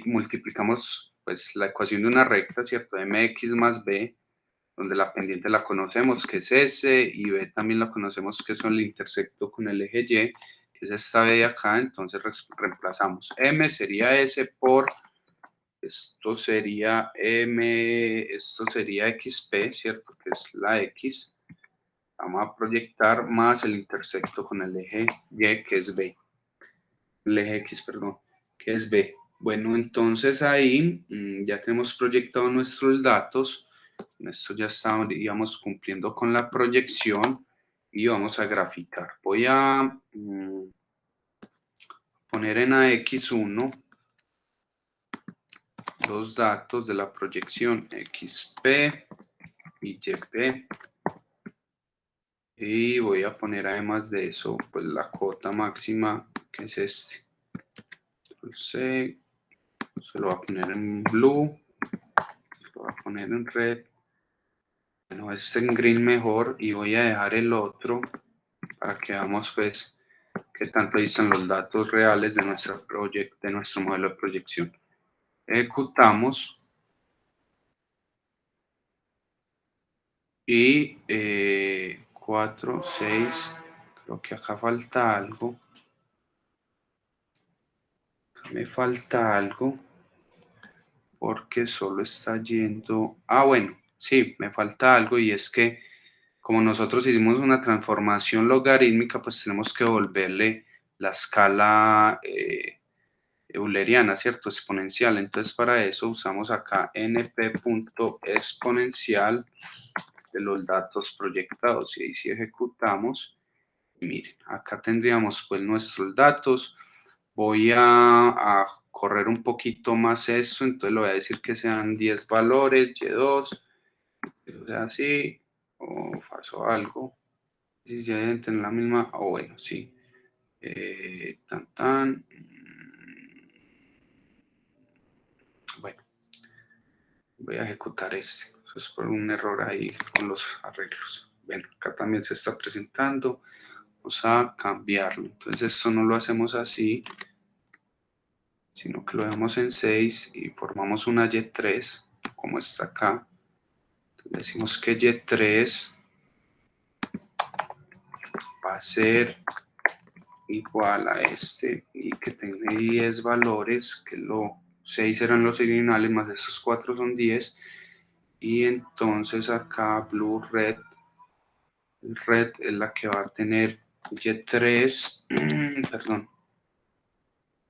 multiplicamos pues la ecuación de una recta, ¿cierto? Mx más b, donde la pendiente la conocemos, que es S, y B también la conocemos, que son el intersecto con el eje Y, que es esta B de acá. Entonces reemplazamos M sería S por, esto sería M, esto sería XP, ¿cierto? Que es la X. Vamos a proyectar más el intersecto con el eje Y, que es B. El eje X, perdón, que es B. Bueno, entonces ahí ya tenemos proyectado nuestros datos. Con esto ya estaríamos cumpliendo con la proyección y vamos a graficar. Voy a poner en AX1 los datos de la proyección XP y YP. Y voy a poner además de eso, pues la cota máxima, que es este. Entonces, se lo voy a poner en blue, se lo voy a poner en red. Bueno, este en green mejor, y voy a dejar el otro para que veamos pues qué tanto dicen los datos reales de nuestro modelo de proyección. Ejecutamos y 4, 6, creo que acá falta algo. Me falta algo porque solo está yendo... Ah, bueno, sí, me falta algo, y es que como nosotros hicimos una transformación logarítmica, pues tenemos que volverle la escala euleriana, ¿cierto? Exponencial. Entonces para eso usamos acá np.exponencial de los datos proyectados, y ahí sí ejecutamos Miren, acá tendríamos pues nuestros datos. Voy a correr un poquito más esto, entonces le voy a decir que sean 10 valores, Y2, o sea así, o pasó algo. Si ya entran en la misma, o bueno, sí. Tan, tan. Bueno, voy a ejecutar este. Eso es por un error ahí con los arreglos. Bueno, acá también se está presentando. Vamos a cambiarlo. Entonces esto no lo hacemos así, sino que lo dejamos en 6 y formamos una Y3, como está acá. Entonces decimos que Y3 va a ser igual a este y que tenga 10 valores, que 6 eran los originales, más estos 4 son 10. Y entonces acá blue red, red es la que va a tener Y3, perdón,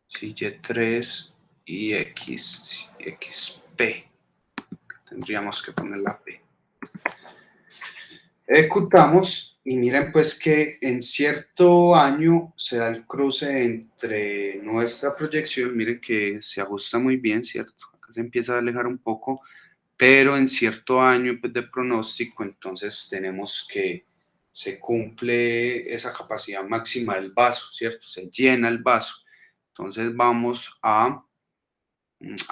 sí, Y3 y XP. Tendríamos que poner la P. Ejecutamos y miren pues que en cierto año se da el cruce entre nuestra proyección, miren que se ajusta muy bien, ¿cierto? Acá se empieza a alejar un poco, pero en cierto año pues, de pronóstico, entonces tenemos que se cumple esa capacidad máxima del vaso, ¿cierto? Se llena el vaso. Entonces vamos a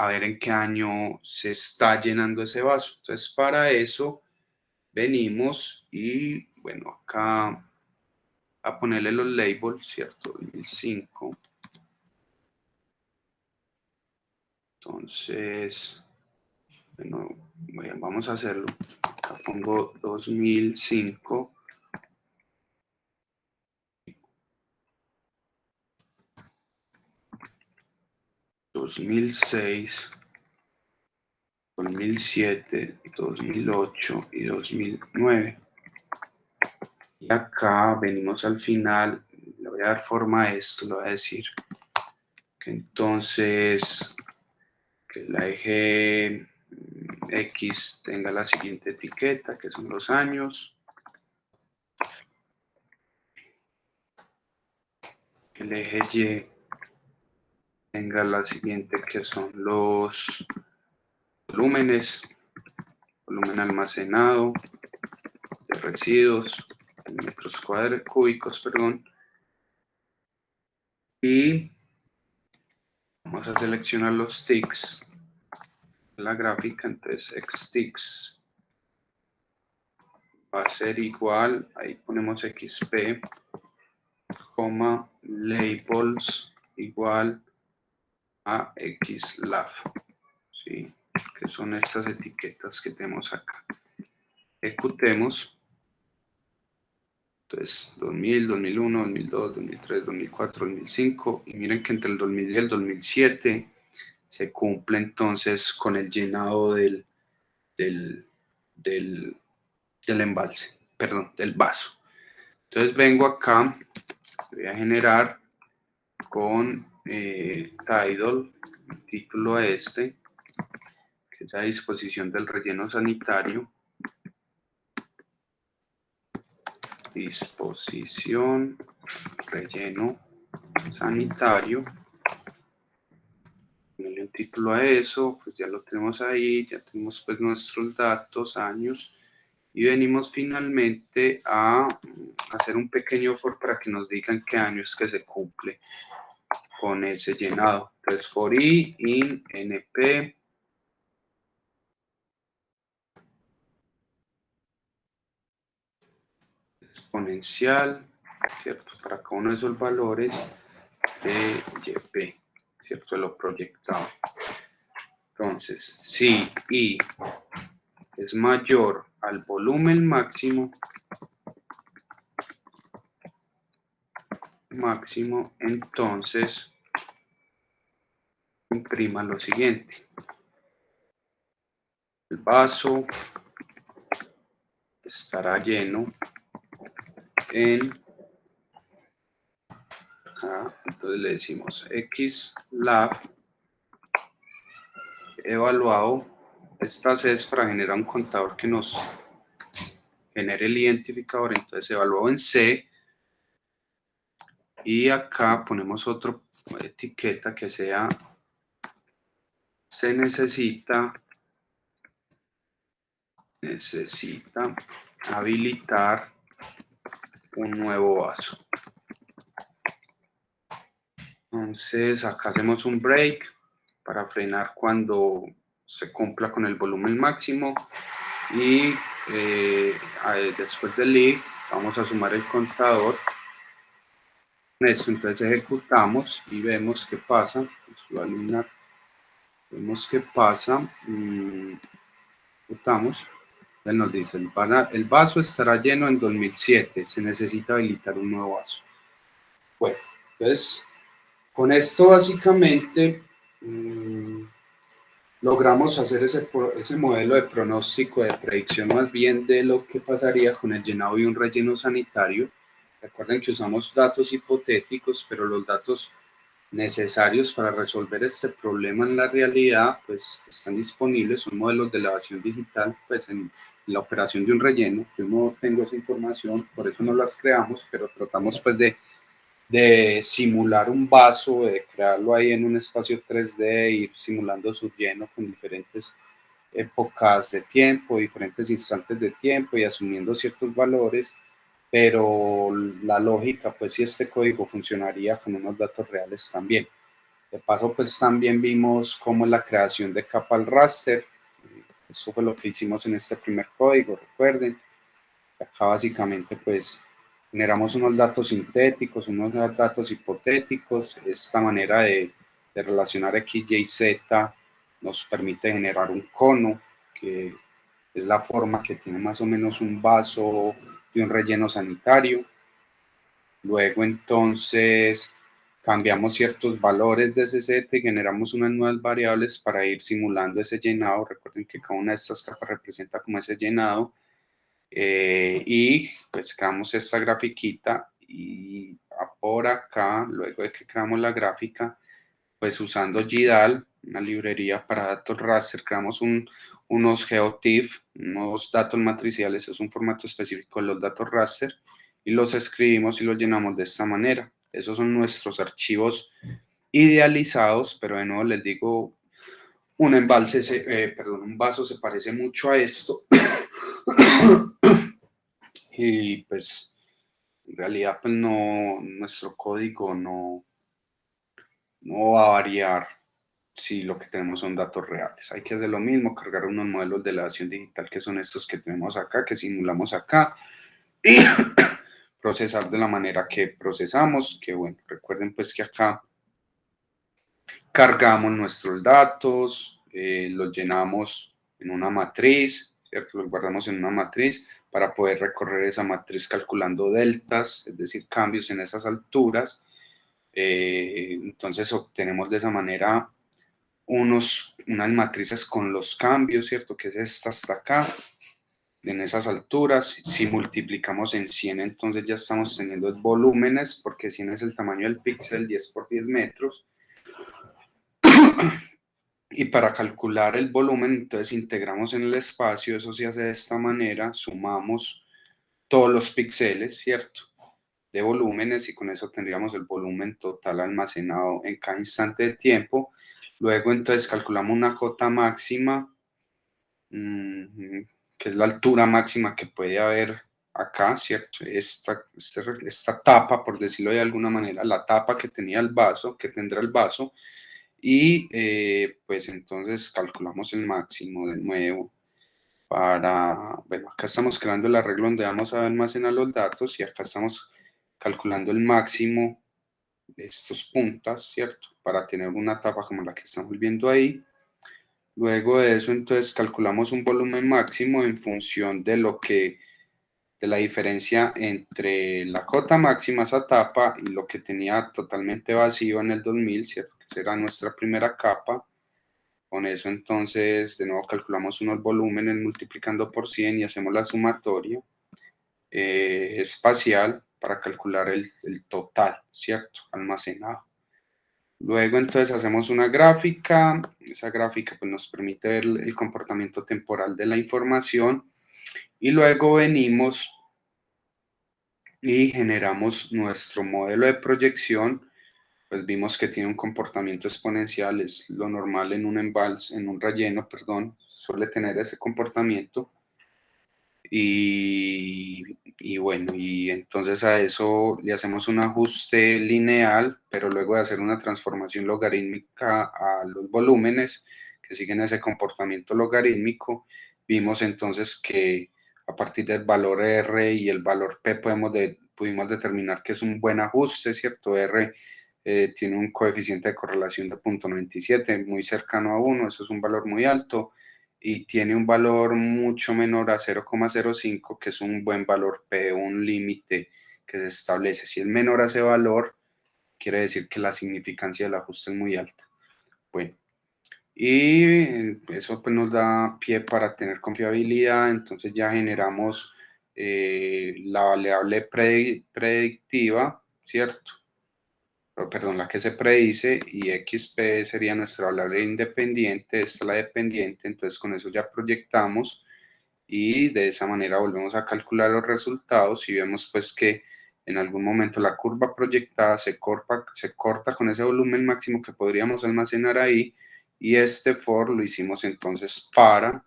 ver en qué año se está llenando ese vaso. Entonces para eso venimos y bueno, acá a ponerle los labels, ¿cierto? 2005. Entonces, bueno, vamos a hacerlo. Acá pongo 2005. 2006, 2007, 2008 y 2009. Y acá venimos al final, le voy a dar forma a esto, le voy a decir que entonces que la eje X tenga la siguiente etiqueta, que son los años, que el eje Y tenga la siguiente, que son los volúmenes, volumen almacenado de residuos, en metros cúbicos, perdón, y vamos a seleccionar los ticks de la gráfica, entonces xticks va a ser igual, ahí ponemos xp, coma, labels igual a xlab, ¿sí? Que son estas etiquetas que tenemos acá. Ejecutemos. Entonces, 2000, 2001, 2002, 2003, 2004, 2005, y miren que entre el 2000 y el 2007 se cumple entonces con el llenado del, del, del embalse, perdón, del vaso. Entonces vengo acá, voy a generar con Tidal, título a este, que es la disposición del relleno sanitario, disposición, relleno sanitario, ponerle un título a eso, pues ya lo tenemos ahí, ya tenemos pues nuestros datos, años, y venimos finalmente a hacer un pequeño for para que nos digan qué año es que se cumple con ese llenado. Entonces, for i in np exponencial, ¿cierto? Para cada uno de esos valores de yp, ¿cierto? De lo proyectado. Entonces, si i es mayor al volumen máximo, entonces imprima lo siguiente. El vaso estará lleno en acá, entonces le decimos xlab evaluado. Esta C es para generar un contador que nos genere el identificador, entonces evaluado en C y acá ponemos otra etiqueta que sea se necesita habilitar un nuevo vaso. Entonces acá hacemos un break para frenar cuando se cumpla con el volumen máximo y después del lead vamos a sumar el contador. Esto entonces ejecutamos y vemos qué pasa. Vemos qué pasa. Ejecutamos. Él nos dice, el vaso estará lleno en 2007, se necesita habilitar un nuevo vaso. Bueno, entonces, con esto básicamente logramos hacer ese modelo de pronóstico, de predicción más bien de lo que pasaría con el llenado de un relleno sanitario. Recuerden que usamos datos hipotéticos, pero los datos necesarios para resolver este problema en la realidad, pues están disponibles, son modelos de elevación digital, pues en la operación de un relleno. Yo no tengo esa información, por eso no las creamos, pero tratamos pues de simular un vaso, de crearlo ahí en un espacio 3D, ir simulando su lleno con diferentes épocas de tiempo, diferentes instantes de tiempo y asumiendo ciertos valores, pero la lógica, pues si este código funcionaría con unos datos reales también. De paso, pues también vimos cómo es la creación de capa al raster. Eso fue lo que hicimos en este primer código, recuerden. Acá básicamente pues generamos unos datos sintéticos, unos datos hipotéticos. Esta manera de relacionar X, Y, Z nos permite generar un cono, que es la forma que tiene más o menos un vaso de un relleno sanitario. Luego entonces cambiamos ciertos valores de ese Z y generamos unas nuevas variables para ir simulando ese llenado. Recuerden que cada una de estas capas representa como ese llenado. Y pues creamos esta grafiquita y por acá, luego de que creamos la gráfica, pues usando GDAL, una librería para datos raster, creamos unos GeoTIFF, unos datos matriciales, es un formato específico de los datos raster, y los escribimos y los llenamos de esta manera. Esos son nuestros archivos idealizados, pero de nuevo les digo, un vaso se parece mucho a esto. Y pues en realidad pues no, nuestro código no va a variar si lo que tenemos son datos reales. Hay que hacer lo mismo, cargar unos modelos de elevación digital que son estos que tenemos acá, que simulamos acá, y procesar de la manera que procesamos, que bueno, recuerden pues que acá cargamos nuestros datos, los llenamos en una matriz, ¿cierto? Los guardamos en una matriz para poder recorrer esa matriz calculando deltas, es decir, cambios en esas alturas. Entonces obtenemos de esa manera unas matrices con los cambios, ¿cierto? Que es esta hasta acá, en esas alturas. Si multiplicamos en 100, entonces ya estamos teniendo volúmenes, porque 100 es el tamaño del píxel, 10 por 10 metros. Y para calcular el volumen, entonces integramos en el espacio, eso se hace de esta manera, sumamos todos los píxeles, ¿cierto? De volúmenes, y con eso tendríamos el volumen total almacenado en cada instante de tiempo. Luego entonces calculamos una cota máxima, que es la altura máxima que puede haber acá, ¿cierto? Esta tapa, por decirlo de alguna manera, la tapa que tenía el vaso, que tendrá el vaso, y pues entonces calculamos el máximo de nuevo bueno, acá estamos creando el arreglo donde vamos a almacenar los datos, y acá estamos calculando el máximo de estos puntas, ¿cierto? Para tener una tapa como la que estamos viendo ahí. Luego de eso, entonces calculamos un volumen máximo en función de la diferencia entre la cota máxima, esa tapa, y lo que tenía totalmente vacío en el 2000, ¿cierto? Que será nuestra primera capa. Con eso entonces de nuevo calculamos unos volúmenes multiplicando por 100 y hacemos la sumatoria espacial para calcular el total, ¿cierto? Almacenado. Luego entonces hacemos una gráfica, esa gráfica pues nos permite ver el comportamiento temporal de la información, y luego venimos y generamos nuestro modelo de proyección. Pues vimos que tiene un comportamiento exponencial, es lo normal en un embalse, en un relleno, perdón, suele tener ese comportamiento. Y bueno, y entonces a eso le hacemos un ajuste lineal, pero luego de hacer una transformación logarítmica a los volúmenes que siguen ese comportamiento logarítmico, vimos entonces que a partir del valor R y el valor P pudimos determinar que es un buen ajuste, ¿cierto? R tiene un coeficiente de correlación de 0.97, muy cercano a 1, eso es un valor muy alto, y tiene un valor mucho menor a 0,05, que es un buen valor P, un límite que se establece. Si es menor a ese valor, quiere decir que la significancia del ajuste es muy alta. Bueno, y eso pues nos da pie para tener confiabilidad, entonces ya generamos la variable predictiva, ¿cierto? Perdón, la que se predice, y XP sería nuestra variable independiente, esta es la dependiente, entonces con eso ya proyectamos y de esa manera volvemos a calcular los resultados y vemos pues que en algún momento la curva proyectada se corta con ese volumen máximo que podríamos almacenar ahí, y este for lo hicimos entonces para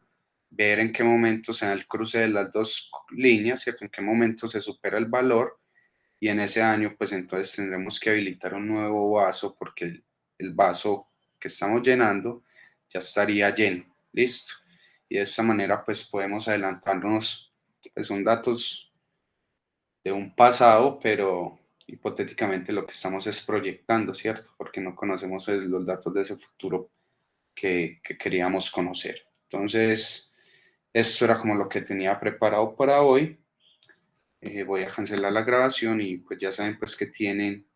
ver en qué momento se da el cruce de las dos líneas, ¿cierto? En qué momento se supera el valor, y en ese año pues entonces tendremos que habilitar un nuevo vaso porque el vaso que estamos llenando ya estaría lleno, listo. Y de esta manera pues podemos adelantarnos, pues son datos de un pasado, pero hipotéticamente lo que estamos es proyectando, ¿cierto? Porque no conocemos los datos de ese futuro que queríamos conocer. Entonces, esto era como lo que tenía preparado para hoy. Voy a cancelar la grabación y pues ya saben pues que tienen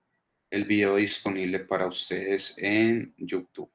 el video disponible para ustedes en YouTube.